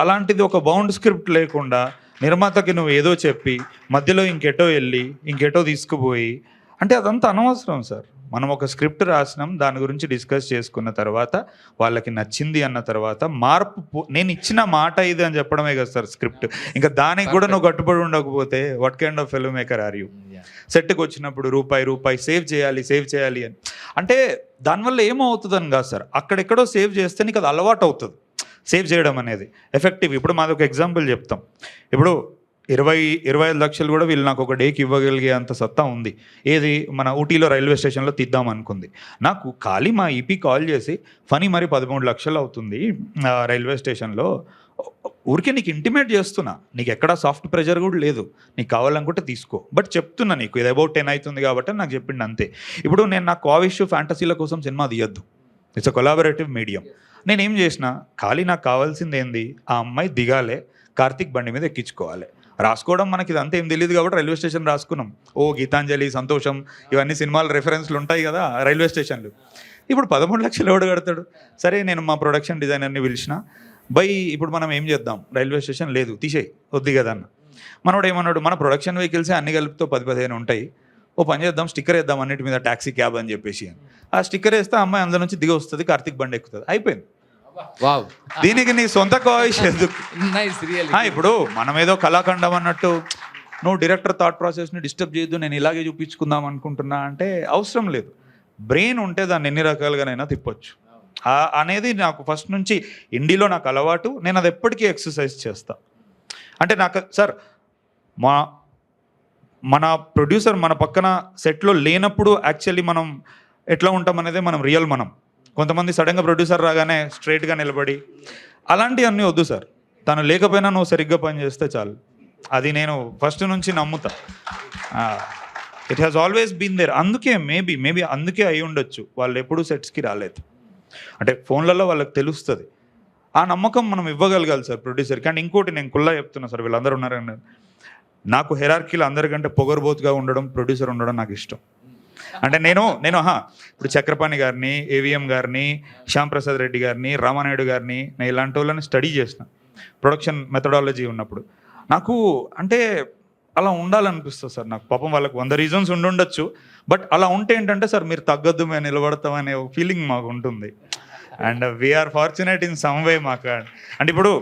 అలాంటిది ఒక బౌండ్ స్క్రిప్ట్ లేకుండా నిర్మాతకి నువ్వు ఏదో చెప్పి మధ్యలో ఇంకెటో వెళ్ళి ఇంకెటో తీసుకుపోయి అంటే అదంతా అనవసరం సార్. మనం ఒక స్క్రిప్ట్ రాసినాం, దాని గురించి డిస్కస్ చేసుకున్న తర్వాత వాళ్ళకి నచ్చింది అన్న తర్వాత మార్పు, నేను ఇచ్చిన మాట ఇది అని చెప్పడమే కదా సార్ స్క్రిప్ట్. ఇంకా దానికి కూడా నువ్వు కట్టుబడి ఉండకపోతే what kind of film maker are you? సెట్కి వచ్చినప్పుడు రూపాయి సేవ్ చేయాలి అని అంటే దానివల్ల ఏమవుతుందని కాదు సార్, అక్కడెక్కడో సేవ్ చేస్తే నీకు అది అలవాటు అవుతుంది సేవ్ చేయడం అనేది ఎఫెక్టివ్. ఇప్పుడు మాది ఒక ఎగ్జాంపుల్ చెప్తాం. ఇప్పుడు 25 లక్షలు కూడా వీళ్ళు నాకు ఒక డేకి ఇవ్వగలిగే అంత సత్తా ఉంది. ఏది, మన ఊటీలో రైల్వే స్టేషన్లో తీద్దాం అనుకుంది. నాకు ఖాళీ మా ఈపీ కాల్ చేసి ఫనీ మరి 13 లక్షలు అవుతుంది రైల్వే స్టేషన్లో, ఊరికే నీకు ఇంటిమేట్ చేస్తున్నా, నీకు ఎక్కడా సాఫ్ట్ ప్రెషర్ కూడా లేదు, నీకు కావాలనుకుంటే తీసుకో, బట్ చెప్తున్నా నీకు ఇది అబౌట్ 10 అవుతుంది కాబట్టి నాకు చెప్పిండు అంతే. ఇప్పుడు నేను నా కావిష్ ఫ్యాంటసీల కోసం సినిమా తీయొద్దు, ఇట్స్ అ కొలాబరేటివ్ మీడియం. నేనేం చేసిన, ఖాళీ నాకు కావాల్సింది ఏంది, ఆ అమ్మాయి దిగాలే, కార్తిక్ బండి మీద ఎక్కించుకోవాలి. రాసుకోవడం మనకి ఇదంతా ఏం తెలియదు కాబట్టి రైల్వే స్టేషన్ రాసుకున్నాం. గీతాంజలి, సంతోషం, ఇవన్నీ సినిమాల రెఫరెన్స్లు ఉంటాయి కదా రైల్వే స్టేషన్లు. ఇప్పుడు 13 లక్షలు ఎవడు కడతాడు? సరే, నేను మా ప్రొడక్షన్ డిజైనర్ని పిలిచిన, బై ఇప్పుడు మనం ఏం చేద్దాం, రైల్వే స్టేషన్ లేదు తీసేయి వద్ది కదా అన్న. మనోడు ఏమన్నాడు, మన ప్రొడక్షన్ వెహికల్సే అన్ని కలిపితో 10-15 ఉంటాయి, ఓ పని చేద్దాం స్టిక్కర్ వేద్దాం అన్నిటి మీద టాక్సీ క్యాబ్ అని చెప్పేసి. ఆ స్టిక్కర్ వేస్తే అమ్మాయి అందులో నుంచి దిగి వస్తుంది, కార్తిక్ బండి ఎక్కుతుంది, అయిపోయింది. దీనికి నీ సొంత కాయిష్ ఎందుకు? ఇప్పుడు మనం ఏదో కళాఖండం అన్నట్టు నువ్వు డైరెక్టర్ థాట్ ప్రాసెస్ని డిస్టర్బ్ చేయొద్దు, నేను ఇలాగే చూపించుకుందాం అనుకుంటున్నా అంటే అవసరం లేదు. బ్రెయిన్ ఉంటే దాన్ని ఎన్ని రకాలుగానైనా తిప్పొచ్చు అనేది నాకు ఫస్ట్ నుంచి ఇండిలో నాకు అలవాటు. నేను అది ఎప్పటికీ ఎక్సర్సైజ్ చేస్తా. అంటే నాకు సార్ మన ప్రొడ్యూసర్ మన పక్కన సెట్లో లేనప్పుడు యాక్చువల్లీ మనం ఎట్లా ఉంటాం అనేది మనం రియల్. మనం కొంతమంది సడన్గా ప్రొడ్యూసర్ రాగానే స్ట్రైట్గా నిలబడి అలాంటివన్నీ వద్దు సార్. తను లేకపోయినా నువ్వు సరిగ్గా పని చేస్తే చాలు, అది నేను ఫస్ట్ నుంచి నమ్ముతా. It has always been there. అందుకే మేబీ అందుకే అయి ఉండొచ్చు వాళ్ళు ఎప్పుడూ సెట్స్కి రాలేదు. అంటే ఫోన్లలో వాళ్ళకి తెలుస్తుంది. ఆ నమ్మకం మనం ఇవ్వగలగాలి సార్ ప్రొడ్యూసర్కి. అండ్ ఇంకోటి నేను కుల్లా చెప్తున్నా సార్, వీళ్ళందరూ ఉన్నారని, నాకు హెరార్కీలో అందరికంటే పొగరుబోతుగా ఉండడం, ప్రొడ్యూసర్ ఉండడం నాకు ఇష్టం. అంటే నేను ఇప్పుడు చక్రపాణి గారిని, ఏవిఎం గారిని, శ్యామ్ ప్రసాద్ రెడ్డి గారిని, రామానాయుడు గారిని, నేను ఇలాంటి వాళ్ళని స్టడీ చేసిన ప్రొడక్షన్ మెథడాలజీ ఉన్నప్పుడు. నాకు అంటే అలా ఉండాలనిపిస్తుంది సార్. నాకు పాపం వాళ్ళకి 100 రీజన్స్ ఉండొచ్చు, బట్ అలా ఉంటే ఏంటంటే సార్ మీరు తగ్గద్దు మేము నిలబడతాం అనే ఫీలింగ్ మాకు ఉంటుంది. And we're fortunate in some way మాకు. అంటే ఇప్పుడు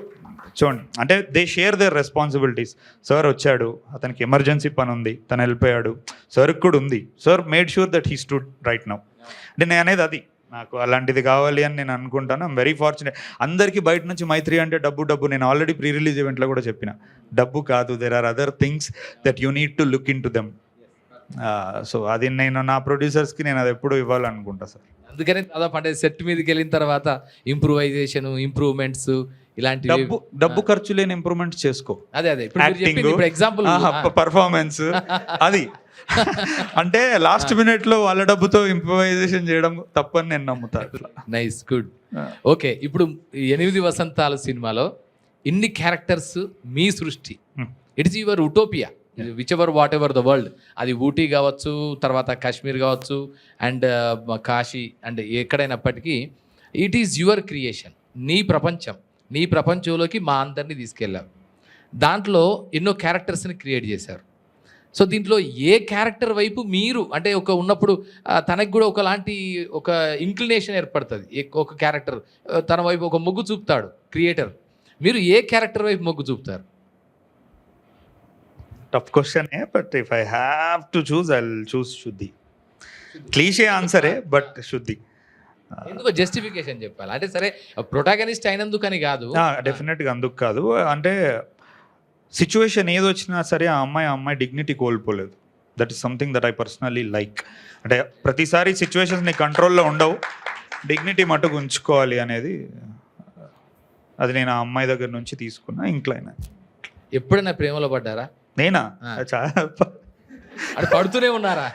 చూడండి, అంటే they share their responsibilities. Sir వచ్చాడు, అతనికి ఎమర్జెన్సీ పని ఉంది, తను వెళ్ళిపోయాడు, సార్కి కూడా ఉంది, sir made sure that he stood right now. అంటే నేను అనేది అది, నాకు అలాంటిది కావాలి అని నేను అనుకుంటాను. I'm very fortunate. అందరికీ బయట నుంచి మైత్రి అంటే డబ్బు. నేను ఆల్రెడీ ప్రీ రిలీజ్ ఈవెంట్లో కూడా చెప్పిన, డబ్బు కాదు, there are other things that you need to look into them. So అది నేను నా ప్రొడ్యూసర్స్కి నేను అది ఎప్పుడూ ఇవ్వాలనుకుంటా సార్. అందుకని దాదాపు అంటే సెట్ మీదకి వెళ్ళిన తర్వాత ఇంప్రూవైజేషన్, ఇంప్రూవ్మెంట్స్ ఇలాంటివి. డబ్బు ఖర్చు లేని ఇంప్రూవ్మెంట్స్ చేసుకో. అదే ఇప్పుడు మీరు చెప్పింది ఇప్పుడు ఎగ్జాంపుల్ పర్ఫార్మెన్స్ అది అంటే లాస్ట్ మినిట్ లో వాళ్ళ డబ్బుతో ఇంప్రూవైజేషన్ చేయడం తప్పని నేను నమ్ముతా. Nice, good. ఓకే, ఇప్పుడు 8 వసంతాల సినిమాలో ఇన్ని క్యారెక్టర్స్ మీ సృష్టి. It is your utopia, whichever whatever the world. అది ఊటీ కావచ్చు, తర్వాత కాశ్మీర్ కావచ్చు, అండ్ కాశీ, అండ్ ఎక్కడైనప్పటికీ ఇట్ ఈస్ యువర్ క్రియేషన్. నీ ప్రపంచం, నీ ప్రపంచంలోకి మా అందరినీ తీసుకెళ్ళావు. దాంట్లో ఎన్నో క్యారెక్టర్స్ని క్రియేట్ చేశారు. సో దీంట్లో ఏ క్యారెక్టర్ వైపు మీరు అంటే ఉన్నప్పుడు తనకు కూడా ఒకలాంటి ఒక ఇంక్లినేషన్ ఏర్పడుతుంది. ఒక క్యారెక్టర్ తన వైపు ఒక మొగ్గు చూపుతాడు క్రియేటర్. మీరు ఏ క్యారెక్టర్ వైపు మొగ్గు చూపుతారు? Tough question, but if I have to choose I will choose శుద్ధి. క్లీషే ఆన్సరే, బట్ శుద్ధి. ఎందుకో జస్టిఫికేషన్ చెప్పాలి అంటే, సరే ప్రొటాగనిస్ట్ అయినందుకని కాదు, డెఫినెట్గా అందుకు కాదు. అంటే సిచ్యువేషన్ ఏది వచ్చినా సరే ఆ అమ్మాయి డిగ్నిటీ కోల్పోలేదు. That is something that I personally like. అంటే ప్రతిసారి సిచ్యువేషన్స్ నీ కంట్రోల్లో ఉండవు, డిగ్నిటీ మట్టుకు ఉంచుకోవాలి అనేది. అది నేను ఆ అమ్మాయి దగ్గర నుంచి తీసుకున్నా. ఇంక్లైన్. ఎప్పుడైనా ప్రేమలో పడ్డారా? నేనా? చాలా అది పడుతూనే ఉన్నారా?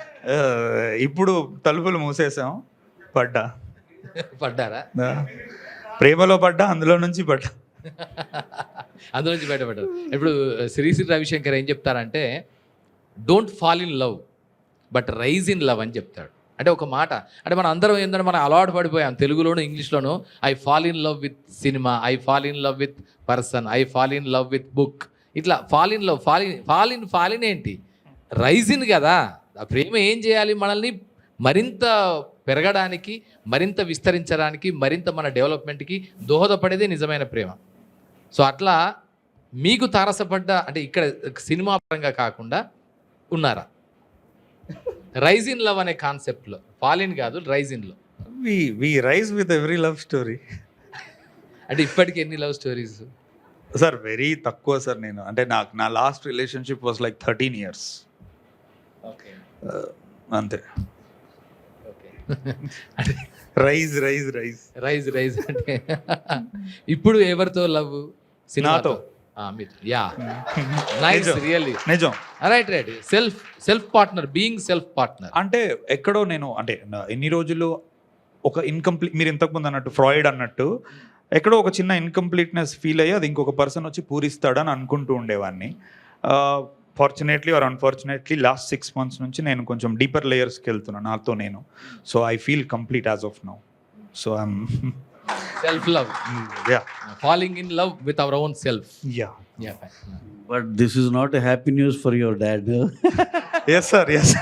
ఇప్పుడు తలుపులు మూసేసాం, పడ్డారా? ప్రేమలో పడ్డా, అందులో నుంచి పడ్డా. అందులో నుంచి బయటపడ్డారు. ఇప్పుడు శ్రీశ్రీ రవిశంకర్ ఏం చెప్తారంటే, don't fall in love but rise in love అని చెప్తాడు. అంటే ఒక మాట అంటే మనం అందరం ఏంటంటే మనం అలవాటు పడిపోయాం, తెలుగులోను ఇంగ్లీష్లోను. I fall in love with cinema, I fall in love with person, I fall in love with book. ఇట్లా fall in love, fall in ఏంటి? రైజ్ ఇన్ కదా. ఆ ప్రేమ ఏం చేయాలి? మనల్ని మరింత పెరగడానికి, మరింత విస్తరించడానికి, మరింత మన డెవలప్మెంట్కి దోహదపడేదే నిజమైన ప్రేమ. సో అట్లా మీకు తారసపడ్డ అంటే ఇక్కడ సినిమా పరంగా కాకుండా ఉన్నారా? రైజ్ ఇన్ లవ్ అనే కాన్సెప్ట్లో, ఫాల్ ఇన్ కాదు, రైజ్ ఇన్లో. We rise with every love story. అంటే ఇప్పటికి ఎన్ని లవ్ స్టోరీస్? సార్ వెరీ తక్కువ సార్. నేను అంటే నా last relationship was like 13 years. Okay, అంతే. రైజ్ అంటే ఇప్పుడు ఎవరితో లవ్? నాతో. యా, నైస్, రియల్లీ నిజం. Right. Self partner, being self partner. అంటే ఎక్కడో నేను అంటే ఎన్ని రోజులు ఒక ఇన్కంప్లీట్, మీరు ఇంతకుముందు అన్నట్టు ఫ్రాయిడ్ అన్నట్టు ఎక్కడో ఒక చిన్న ఇన్కంప్లీట్నెస్ ఫీల్ అయ్యి అది ఇంకొక పర్సన్ వచ్చి పూరిస్తాడని అనుకుంటూ ఉండేవాడిని. Fortunately are unfortunately last 6 months నుంచి నేను కొంచెం డీపర్ లేయర్స్కి వెళ్తున్నాను నాతో నేను. So I feel complete as of now. So I'm self love, falling in love with our own self. But this is not a happy news for your dad. Yes sir, yes.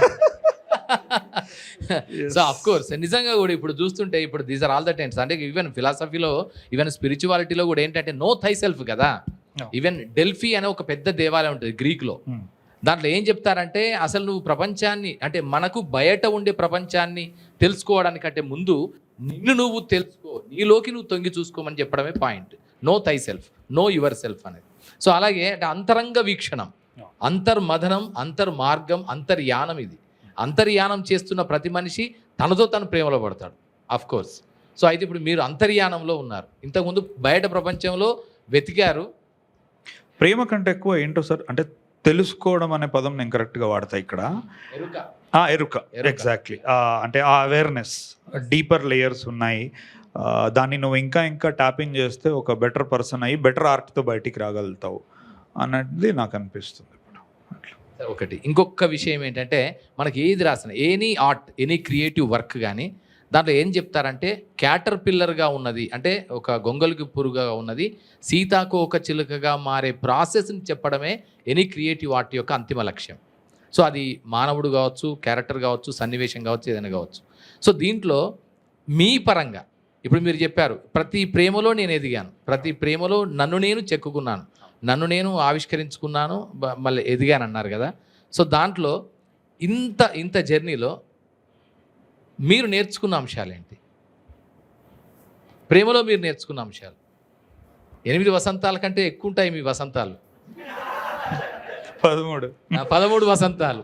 So of course నిజంగా కూడా ఇప్పుడు చూస్తుంటే ఇప్పుడు these are all the tens. అంటే even ఫిలాసఫీలో, even స్పిరిచువాలిటీలో కూడా ఏంటంటే నో థై సెల్ఫ్ కదా. ఈవెన్ డెల్ఫీ అనే ఒక పెద్ద దేవాలయం ఉంటుంది గ్రీక్లో. దాంట్లో ఏం చెప్తారంటే, అసలు నువ్వు ప్రపంచాన్ని అంటే మనకు బయట ఉండే ప్రపంచాన్ని తెలుసుకోవడానికంటే ముందు నిన్ను నువ్వు తెలుసుకో, నీలోకి నువ్వు తొంగి చూసుకోమని చెప్పడమే point. Know thyself, know yourself అనేది. సో అలాగే అంటే అంతరంగ వీక్షణం, అంతర్మథనం, అంతర్మార్గం, అంతర్యానం. ఇది అంతర్యానం చేస్తున్న ప్రతి మనిషి తనతో తను ప్రేమలో పడతాడు, ఆఫ్ కోర్స్. సో అయితే ఇప్పుడు మీరు అంతర్యానంలో ఉన్నారు. ఇంతకుముందు బయట ప్రపంచంలో వెతికారు. ప్రేమ కంటే ఎక్కువ ఏంటో సార్ అంటే తెలుసుకోవడం అనే పదం నేను కరెక్ట్గా వాడతా ఇక్కడ. ఎరుక, ఎగ్జాక్ట్లీ. అంటే ఆ అవేర్నెస్, డీపర్ లేయర్స్ ఉన్నాయి. దాన్ని నువ్వు ఇంకా ఇంకా ట్యాపింగ్ చేస్తే ఒక బెటర్ పర్సన్ అయ్యి బెటర్ ఆర్ట్తో బయటికి రాగలుగుతావు అన్నది నాకు అనిపిస్తుంది. ఒకటి ఇంకొక విషయం ఏంటంటే, మనకి ఏది రాసిన any art, any creative work కానీ దాంట్లో ఏం చెప్తారంటే, క్యాటర్ పిల్లర్గా ఉన్నది అంటే ఒక గొంగలికి పురుగా ఉన్నది సీతాకు ఒక చిలుకగా మారే ప్రాసెస్ని చెప్పడమే ఎనీ క్రియేటివ్ ఆర్ట్ యొక్క అంతిమ లక్ష్యం. సో అది మానవుడు కావచ్చు, క్యారెక్టర్ కావచ్చు, సన్నివేశం కావచ్చు, ఏదైనా కావచ్చు. సో దీంట్లో మీ పరంగా ఇప్పుడు మీరు చెప్పారు, ప్రతి ప్రేమలో నేను ఎదిగాను, ప్రతి ప్రేమలో నన్ను నేను చెక్కుకున్నాను, నన్ను నేను ఆవిష్కరించుకున్నాను, మళ్ళీ ఎదిగాను అన్నారు కదా. సో దాంట్లో ఇంత జర్నీలో మీరు నేర్చుకున్న అంశాలు ఏంటి? ప్రేమలో మీరు నేర్చుకున్న అంశాలు. 8 వసంతాల కంటే ఎక్కువ ఉంటాయి మీ వసంతాలు. 13 వసంతాలు.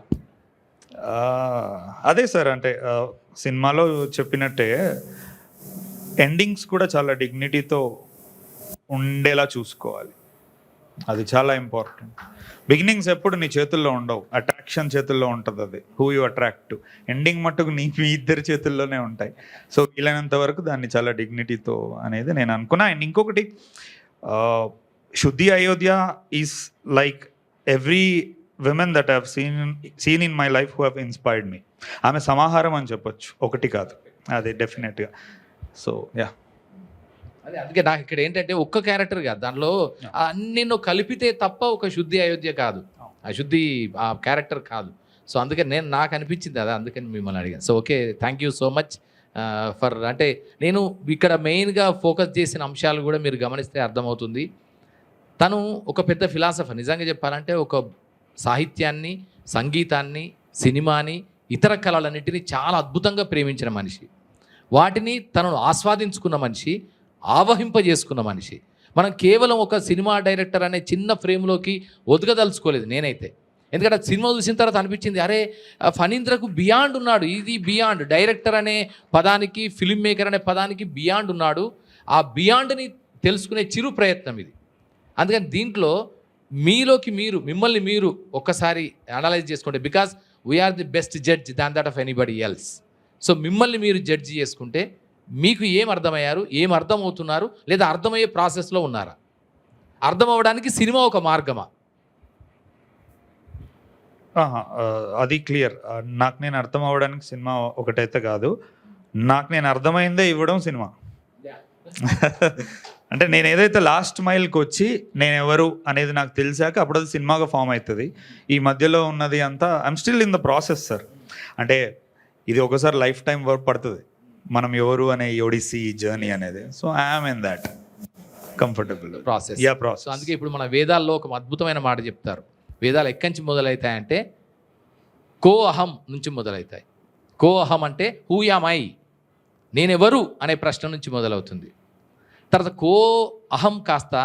అదే సార్ అంటే సినిమాలో చెప్పినట్టే ఎండింగ్స్ కూడా చాలా డిగ్నిటీతో ఉండేలా చూసుకోవాలి. అది చాలా ఇంపార్టెంట్. బిగినింగ్స్ ఎప్పుడు నీ చేతుల్లో ఉండవు, అట్రాక్షన్ చేతుల్లో ఉంటుంది. అది హూ యూ అట్రాక్ట్. ఎండింగ్ మట్టుకు మీ ఇద్దరి చేతుల్లోనే ఉంటాయి. సో వీలైనంత వరకు దాన్ని చాలా డిగ్నిటీతో అనేది నేను అనుకున్నా. అండ్ ఇంకొకటి, శుద్ధి Ayodhya is like every women that have seen in my life who have inspired me. ఆమె సమాహారం అని చెప్పొచ్చు, ఒకటి కాదు, అది డెఫినెట్గా. సో యా, అదే అందుకే నాకు ఇక్కడ ఏంటంటే ఒక్క క్యారెక్టర్ కాదు, దానిలో అన్ని కలిపితే తప్ప ఒక శుద్ధి అయోధ్య కాదు, ఆ శుద్ధి ఆ క్యారెక్టర్ కాదు. సో అందుకే నాకు అనిపించింది అదే, అందుకని మిమ్మల్ని అడిగాను. So okay, thank you so much for, అంటే నేను ఇక్కడ మెయిన్గా ఫోకస్ చేసిన అంశాలు కూడా మీరు గమనిస్తే అర్థమవుతుంది. తను ఒక పెద్ద ఫిలాసఫర్. నిజంగా చెప్పాలంటే ఒక సాహిత్యాన్ని, సంగీతాన్ని, సినిమాని, ఇతర కళలన్నింటినీ చాలా అద్భుతంగా ప్రేమించిన మనిషి, వాటిని తనను ఆస్వాదించుకున్న మనిషి, ఆవహింపజేసుకున్న మనిషి. మనం కేవలం ఒక సినిమా డైరెక్టర్ అనే చిన్న ఫ్రేమ్లోకి ఒదగదలుచుకోలేదు నేనైతే. ఎందుకంటే సినిమా చూసిన తర్వాత అనిపించింది, అరే ఫణీంద్రకు బియాండ్ ఉన్నాడు, ఇది బియాండ్ డైరెక్టర్ అనే పదానికి, ఫిల్మ్ మేకర్ అనే పదానికి బియాండ్ ఉన్నాడు. ఆ బియాండ్ని తెలుసుకునే చిరు ప్రయత్నం ఇది. అందుకని దీంట్లో మిమ్మల్ని మీరు ఒక్కసారి అనలైజ్ చేసుకుంటే, because we're the best judge than that of anybody else. So మిమ్మల్ని మీరు జడ్జ్ చేసుకుంటే మీకు ఏం అర్థమయ్యారు, ఏం అర్థమవుతున్నారు, లేదా అర్థమయ్యే ప్రాసెస్లో ఉన్నారా? అర్థం అవ్వడానికి సినిమా ఒక మార్గమా? అది క్లియర్. నాకు నేను అర్థం అవ్వడానికి సినిమా ఒకటైతే కాదు, నాకు నేను అర్థమైందే ఇవ్వడం సినిమా. అంటే నేను ఏదైతే లాస్ట్ మైల్కి వచ్చి నేను ఎవరు అనేది నాకు తెలిసాక అప్పుడు అది సినిమాగా ఫామ్ అవుతుంది. ఈ మధ్యలో ఉన్నది అంతా I'm still in the process sir. అంటే ఇది ఒకసారి లైఫ్ టైం వర్క్ పడుతుంది మనం ఎవరు అనే ఒడిసీ జర్నీ అనేది. So I'm in that comfortable process. Process. అందుకే ఇప్పుడు మన వేదాల్లో ఒక అద్భుతమైన మాట చెప్తారు. వేదాలు ఎక్కడి నుంచి మొదలవుతాయంటే కో అహం నుంచి మొదలవుతాయి. కో అహం అంటే హూ యామ్ ఐ, నేనెవరు అనే ప్రశ్న నుంచి మొదలవుతుంది. తర్వాత కో అహం కాస్త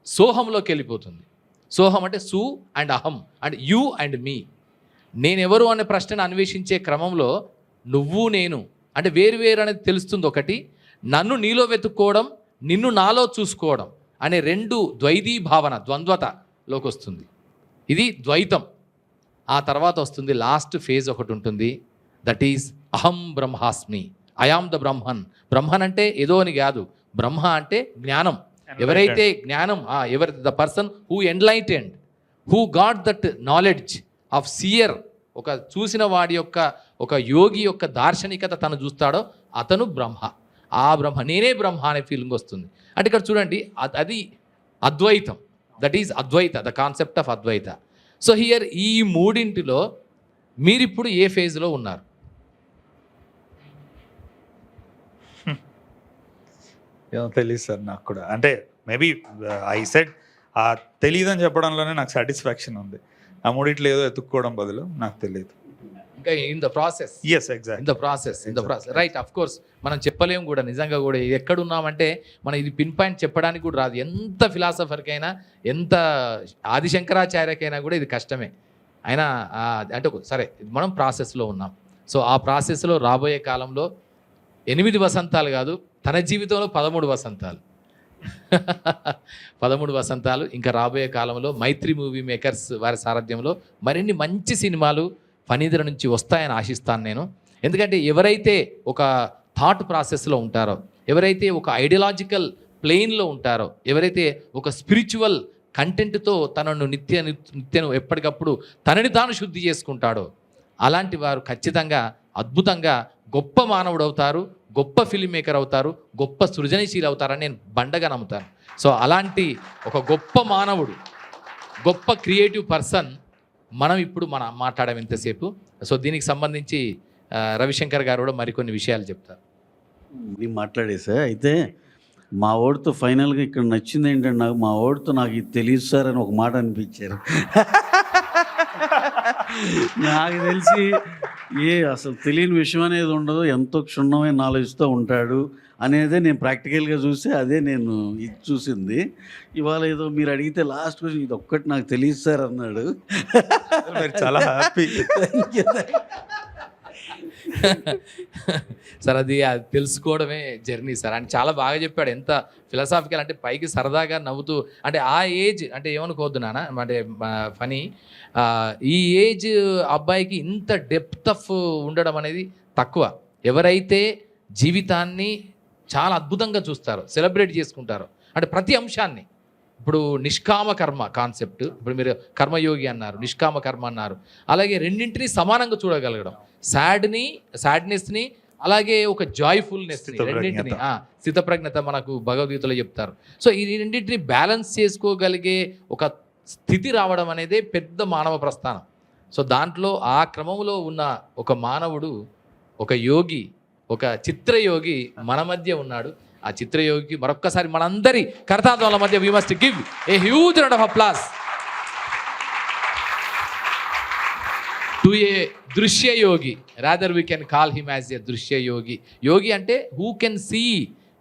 సోహంలోకి వెళ్ళిపోతుంది. సోహం అంటే సు అండ్ అహం అండ్ యూ అండ్ మీ. నేనెవరు అనే ప్రశ్నను అన్వేషించే క్రమంలో నువ్వు నేను అంటే వేరు అనేది తెలుస్తుంది ఒకటి. నన్ను నీలో వెతుక్కోవడం, నిన్ను నాలో చూసుకోవడం అనే రెండు ద్వైతీ భావన, ద్వంద్వతలోకి వస్తుంది. ఇది ద్వైతం. ఆ తర్వాత వస్తుంది లాస్ట్ ఫేజ్ ఒకటి ఉంటుంది, దట్ ఈజ్ అహం బ్రహ్మాస్మి, ఐఆమ్ ద బ్రహ్మన్. బ్రహ్మన్ అంటే ఏదో అని కాదు, బ్రహ్మ అంటే జ్ఞానం. ఎవరైతే జ్ఞానం, the person who enlightened, who got that knowledge of seer, ఒక చూసిన వాడి యొక్క, ఒక యోగి యొక్క దార్శనికత తను చూస్తాడో అతను బ్రహ్మ. ఆ బ్రహ్మ, నేనే బ్రహ్మ అనే ఫీలింగ్ వస్తుంది. అంటే ఇక్కడ చూడండి, అది అద్వైతం. That is Advaita, the concept of Advaita. So here ఈ మూడింటిలో మీరిప్పుడు ఏ ఫేజ్లో ఉన్నారు? తెలియదు సార్ నాకు కూడా. అంటే మేబీ ఐ సెడ్ తెలియదని చెప్పడంలోనే నాకు సాటిస్ఫాక్షన్ ఉంది. ఆ మూడిట్లో ఏదో ఎత్తుక్కోవడం బదులు నాకు తెలియదు. ఇంకా in the process. Yes, exact. In the process right. Of course మనం చెప్పలేము కూడా, నిజంగా కూడా ఎక్కడున్నామంటే మనం ఇది పిన్ పాయింట్ చెప్పడానికి కూడా రాదు. ఎంత ఫిలాసఫర్కైనా, ఎంత ఆదిశంకరాచార్యకైనా కూడా ఇది కష్టమే. అయినా అంటే సరే, మనం ప్రాసెస్లో ఉన్నాం. సో ఆ ప్రాసెస్లో రాబోయే కాలంలో 8 వసంతాలు కాదు, తన జీవితంలో 13 వసంతాలు 13 వసంతాలు ఇంకా రాబోయే కాలంలో మైత్రి మూవీ మేకర్స్ వారి సారథ్యంలో మరిన్ని మంచి సినిమాలు ఫణీంద్ర నుంచి వస్తాయని ఆశిస్తాను నేను. ఎందుకంటే ఎవరైతే ఒక థాట్ ప్రాసెస్లో ఉంటారో, ఎవరైతే ఒక ఐడియాలజికల్ ప్లేన్లో ఉంటారో, ఎవరైతే ఒక స్పిరిచువల్ కంటెంట్తో తనను నిత్యం ఎప్పటికప్పుడు తనని తాను శుద్ధి చేసుకుంటాడో, అలాంటి వారు ఖచ్చితంగా అద్భుతంగా గొప్ప మానవుడు అవుతారు, గొప్ప ఫిల్మ్ మేకర్ అవుతారు, గొప్ప సృజనశీలి అవుతారని నేను బండగా నమ్ముతాను. సో అలాంటి ఒక గొప్ప మానవుడు, గొప్ప క్రియేటివ్ పర్సన్ మనం ఇప్పుడు మాట్లాడాం ఇంతసేపు. సో దీనికి సంబంధించి రవిశంకర్ గారు కూడా మరికొన్ని విషయాలు చెప్తారు. నేను మాట్లాడేసా. అయితే మా ఓడితో ఫైనల్గా ఇక్కడ నచ్చింది ఏంటంటే, మా ఓడితో నాకు ఇది తెలియదు సార్ అని ఒక మాట అనిపించారు. నాకు తెలిసి అసలు తెలియని విషయం అనేది ఉండదు, ఎంతో క్షుణ్ణమైన నాలెడ్జ్తో ఉంటాడు అనేదే నేను ప్రాక్టికల్గా చూసి అదే నేను ఇది చూసింది. ఇవాళ ఏదో మీరు అడిగితే లాస్ట్ క్వశ్చన్ ఇది ఒక్కటి నాకు తెలియదు సార్ అన్నాడు. చాలా హ్యాపీ. సార్ అది తెలుసుకోవడమే జర్నీ సార్. అని చాలా బాగా చెప్పాడు. ఎంత ఫిలాసాఫికల్ అంటే పైకి సరదాగా నవ్వుతూ అంటే ఆ ఏజ్ అంటే ఏమనుకోవద్దు నాన్న అంటే ఫనీ ఈ ఏజ్ అబ్బాయికి ఇంత డెప్త్ ఆఫ్ ఉండడం అనేది తక్కువ. ఎవరైతే జీవితాన్ని చాలా అద్భుతంగా చూస్తారో సెలబ్రేట్ చేసుకుంటారో అంటే ప్రతి అంశాన్ని ఇప్పుడు నిష్కామ కర్మ కాన్సెప్ట్ ఇప్పుడు మీరు కర్మయోగి అన్నారు, నిష్కామ కర్మ అన్నారు, అలాగే రెండింటినీ సమానంగా చూడగలగడం, సాడ్నెస్ని అలాగే ఒక జాయ్ఫుల్నెస్ని రెండింటిని స్థితప్రజ్ఞత మనకు భగవద్గీతలో చెప్తారు. సో ఈ రెండింటిని బ్యాలెన్స్ చేసుకోగలిగే ఒక స్థితి రావడం అనేది పెద్ద మానవ ప్రస్థానం. సో దాంట్లో ఆ క్రమంలో ఉన్న ఒక మానవుడు, ఒక యోగి, ఒక చిత్రయోగి మన మధ్య ఉన్నాడు. ఆ చిత్రయోగికి మరొక్కసారి మనందరి కరతాళాల మధ్య we must give a huge round of applause to a దృశ్య యోగి. Rather we can call him as a దృశ్య యోగి. యోగి అంటే who can see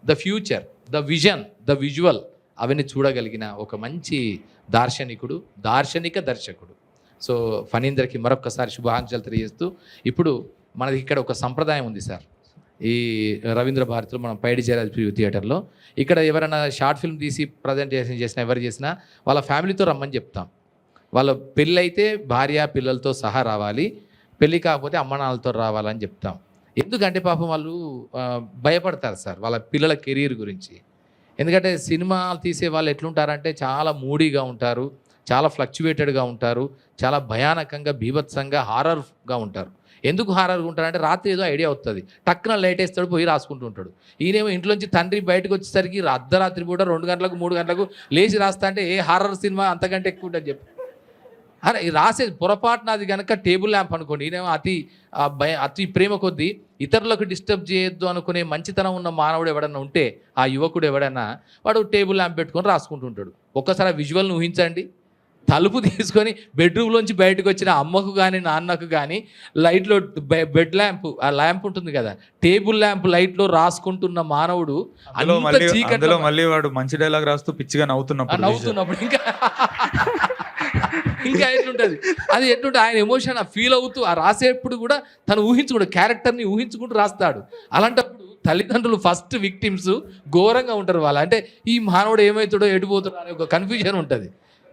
the future, the vision, the visual అవన్నీ చూడగలిగిన ఒక మంచి దార్శనికుడు, దార్శనిక దర్శకుడు. సో ఫణీంద్రకి మరొక్కసారి శుభాకాంక్షలు తెలియజేస్తూ ఇప్పుడు మనకి ఇక్కడ ఒక సంప్రదాయం ఉంది సార్. ఈ రవీంద్ర భారతిలో మనం పైడి జయరాజ్ ప్రియూ థియేటర్లో ఇక్కడ ఎవరైనా షార్ట్ ఫిల్మ్ తీసి ప్రజెంటేషన్ చేసినా ఎవరు చేసినా వాళ్ళ ఫ్యామిలీతో రమ్మని చెప్తాం. వాళ్ళ పెళ్ళి అయితే భార్య పిల్లలతో సహా రావాలి, పెళ్ళి కాకపోతే అమ్మ నాన్నలతో రావాలని చెప్తాం. ఎందుకంటే పాపం వాళ్ళు భయపడతారు సార్ వాళ్ళ పిల్లల కెరీర్ గురించి. ఎందుకంటే సినిమాలు తీసే వాళ్ళు ఎట్లుంటారంటే చాలా మూడీగా ఉంటారు, చాలా ఫ్లక్చువేటెడ్గా ఉంటారు, చాలా భయానకంగా బీభత్సంగా హారర్గా ఉంటారు. ఎందుకు హారర్గా ఉంటారంటే రాత్రి ఏదో ఐడియా వస్తుంది, టక్కున లైట్ వేస్తాడు, పోయి రాసుకుంటూ ఉంటాడు. ఈయనేమో ఇంట్లోంచి తండ్రి బయటకు వచ్చేసరికి అర్ధరాత్రి పూట 2 గంటలకు 3 గంటలకు లేచి రాస్తా అంటే ఏ హారర్ సినిమా అంతకంటే ఎక్కువ ఉంటుంది చెప్పి. అరే రాసే పొరపాటున అది కనుక టేబుల్ ల్యాంప్ అనుకోండి, ఈయనేమో అతి ప్రేమ కొద్దీ ఇతరులకు డిస్టర్బ్ చేయొద్దు అనుకునే మంచితనం ఉన్న మానవుడు ఎవడన్నా ఉంటే ఆ యువకుడు ఎవడన్నా వాడు టేబుల్ ల్యాంప్ పెట్టుకొని రాసుకుంటూ ఉంటాడు. ఒక్కసారి ఆ విజువల్ని ఊహించండి. తలుపు తీసుకొని బెడ్రూమ్లోంచి బయటకు వచ్చిన అమ్మకు కానీ నాన్నకు కానీ లైట్లో బెడ్ ల్యాంప్ ఆ ల్యాంప్ ఉంటుంది కదా, టేబుల్ ల్యాంప్ లైట్లో రాసుకుంటున్న మానవుడు అందులో మళ్ళీ వాడు మంచి డైలాగ్ రాస్తూ పిచ్చిగా నవ్వుతున్నప్పుడు ఇంకా ఎట్లుంటుంది అది ఎట్లుంటే ఆయన ఎమోషన్ ఫీల్ అవుతూ ఆ రాసేప్పుడు కూడా తను ఊహించుకుంటూ క్యారెక్టర్ని ఊహించుకుంటూ రాస్తాడు. అలాంటప్పుడు తల్లిదండ్రులు ఫస్ట్ విక్టిమ్స్ ఘోరంగా ఉంటారు. వాళ్ళు అంటే ఈ మానవుడు ఏమవుతాడో ఎడిపోతాడో అనే ఒక కన్ఫ్యూజన్ ఉంటుంది.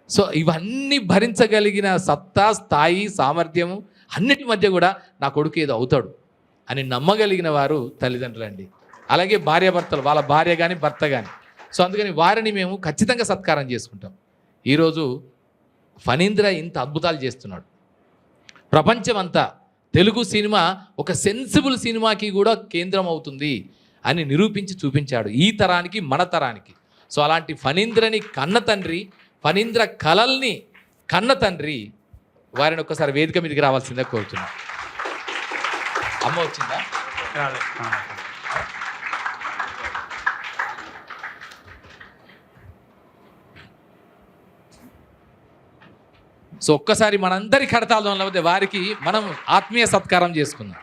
సో ఇవన్నీ భరించగలిగిన సత్తా, స్థాయి, సామర్థ్యము అన్నిటి మధ్య కూడా నా కొడుకు ఏదో అవుతాడు అని నమ్మగలిగిన వారు తల్లిదండ్రులండి. అలాగే భార్యాభర్తలు, వాళ్ళ భార్య కానీ భర్త కానీ. సో అందుకని వారిని మేము ఖచ్చితంగా సత్కారం చేసుకుంటాం. ఈరోజు ఫణీంద్ర ఇంత అద్భుతాలు చేస్తున్నాడు. ప్రపంచమంతా తెలుగు సినిమా ఒక సెన్సిబుల్ సినిమాకి కూడా కేంద్రం అవుతుంది అని నిరూపించి చూపించాడు ఈ తరానికి, మన తరానికి. సో అలాంటి ఫణీంద్రని కన్న తండ్రి, ఫణీంద్ర కలల్ని కన్న తండ్రి వారిని ఒక్కసారి వేదిక మీదకి రావాల్సిందే కోరుతున్నా. అమ్మ వచ్చిందా? సో ఒక్కసారి మనందరి కడతాళం లేకపోతే వారికి మనం ఆత్మీయ సత్కారం చేసుకుందాం.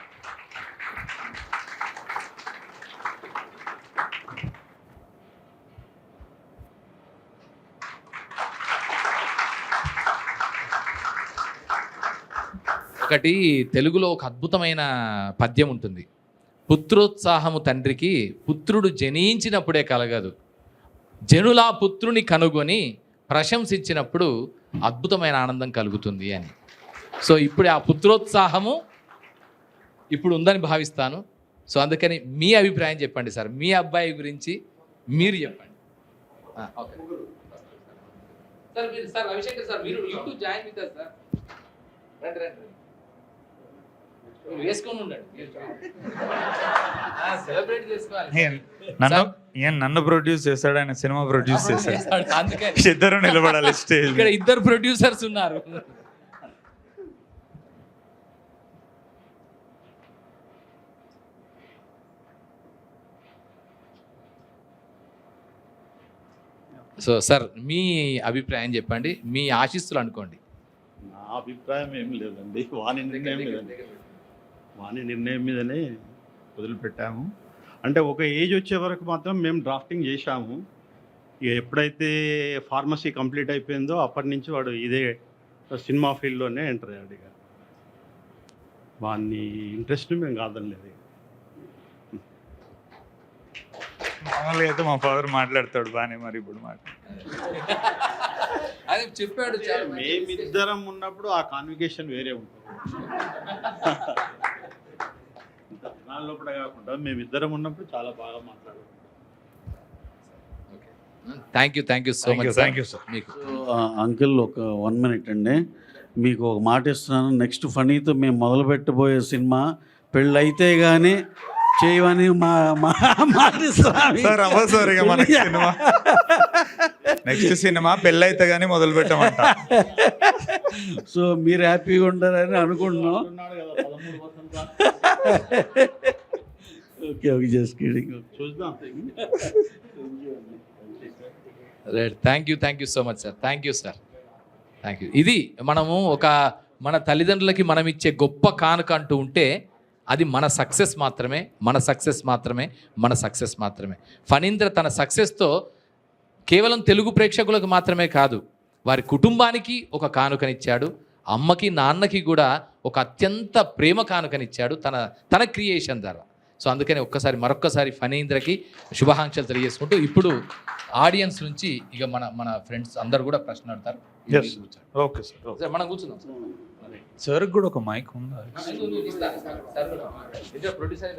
ఒకటి తెలుగులో ఒక అద్భుతమైన పద్యం ఉంటుంది. పుత్రోత్సాహము తండ్రికి పుత్రుడు జనించినప్పుడే కలగదు, జనులా పుత్రుని కనుగొని ప్రశంసించినప్పుడు అద్భుతమైన ఆనందం కలుగుతుంది అని. సో ఇప్పుడు ఆ పుత్రోత్సాహము ఇప్పుడు ఉందని భావిస్తాను. సో అందుకని మీ అభిప్రాయం చెప్పండి సార్, మీ అబ్బాయి గురించి మీరు చెప్పండి. ఓకే సార్, మీరు సార్ రవిశంకర్ సార్ మీరు YouTube join with us sir. రండి రండి వేసుకొని ఉండండి, సెలబ్రేట్ చేసుకోవాలి. నన్ను ప్రొడ్యూస్ చేశాడు, ఆయన సినిమా ప్రొడ్యూస్ చేశాడు, అందుకని ఇద్దరు నిలబడాలి స్టేజ్. ఇక్కడ ఇద్దరు ప్రొడ్యూసర్స్ ఉన్నారు. సో సార్ మీ అభిప్రాయం చెప్పండి, మీ ఆశీస్సులు అనుకోండి. నా అభిప్రాయం ఏం లేదండి, వాని నిర్ణయం మీదనే వదిలిపెట్టాము. అంటే ఒక ఏజ్ వచ్చే వరకు మాత్రం మేము డ్రాఫ్టింగ్ చేశాము. ఇక ఎప్పుడైతే ఫార్మసీ కంప్లీట్ అయిపోయిందో అప్పటి నుంచి వాడు ఇదే సినిమా ఫీల్డ్లోనే ఎంటర్ అయ్యాడు. ఇక వాడిని ఇంట్రెస్ట్ మేము కాదనలేదు. మామూలుగా అయితే మా ఫాదర్ మాట్లాడతాడు బాగానే, మరి ఇప్పుడు అది చెప్పాడు చాలా మేమిద్దరం ఉన్నప్పుడు ఆ కాన్వికేషన్ వేరే ఉంటుంది. నా లోపల కాకుండా మేమిద్దరం ఉన్నప్పుడు చాలా బాగా మాట్లాడాం. Thank you so Thank you, much thank you, sir. మీకు అంకిల్ ఒక 1 minute అండి, మీకు ఒక మాట ఇస్తున్నాను. నెక్స్ట్ ఫనీతో మేము మొదలు పెట్టబోయే సినిమా పెళ్ళైతే కానీ చేయమని మాట ఇస్తున్నాను. సార్ అవ్వదు సార్ ఇక మనకి సినిమా. నెక్స్ట్ సినిమా పెళ్ళైతే కానీ మొదలు పెట్టమంట. సో మీరు హ్యాపీగా ఉంటారని అనుకుంటున్నాం. ఉన్నాడు కదా 13 వసంతాలు. Okay okay, just kidding. చూద్దాం. Right, thank you so much sir. Thank you. ఇది మనము మన తల్లిదండ్రులకి మనం ఇచ్చే గొప్ప కానుక అంటూ ఉంటే అది మన సక్సెస్ మాత్రమే. ఫణీంద్ర తన సక్సెస్తో కేవలం తెలుగు ప్రేక్షకులకు మాత్రమే కాదు, వారి కుటుంబానికి ఒక కానుకనిచ్చాడు, అమ్మకి నాన్నకి కూడా ఒక అత్యంత ప్రేమ కానుకనిచ్చాడు తన క్రియేషన్ ద్వారా. సో అందుకని మరొక్కసారి ఫణీంద్రకి శుభాకాంక్షలు తెలియజేసుకుంటూ ఇప్పుడు ఆడియన్స్ నుంచి ఇక మన ఫ్రెండ్స్ అందరు కూడా ప్రశ్న అడతారు. Yes. Okay sir. సార్, మనం కూర్చుందాం సార్ కూడా ఒక మైక్ ఉందా? ప్రొడ్యూసర్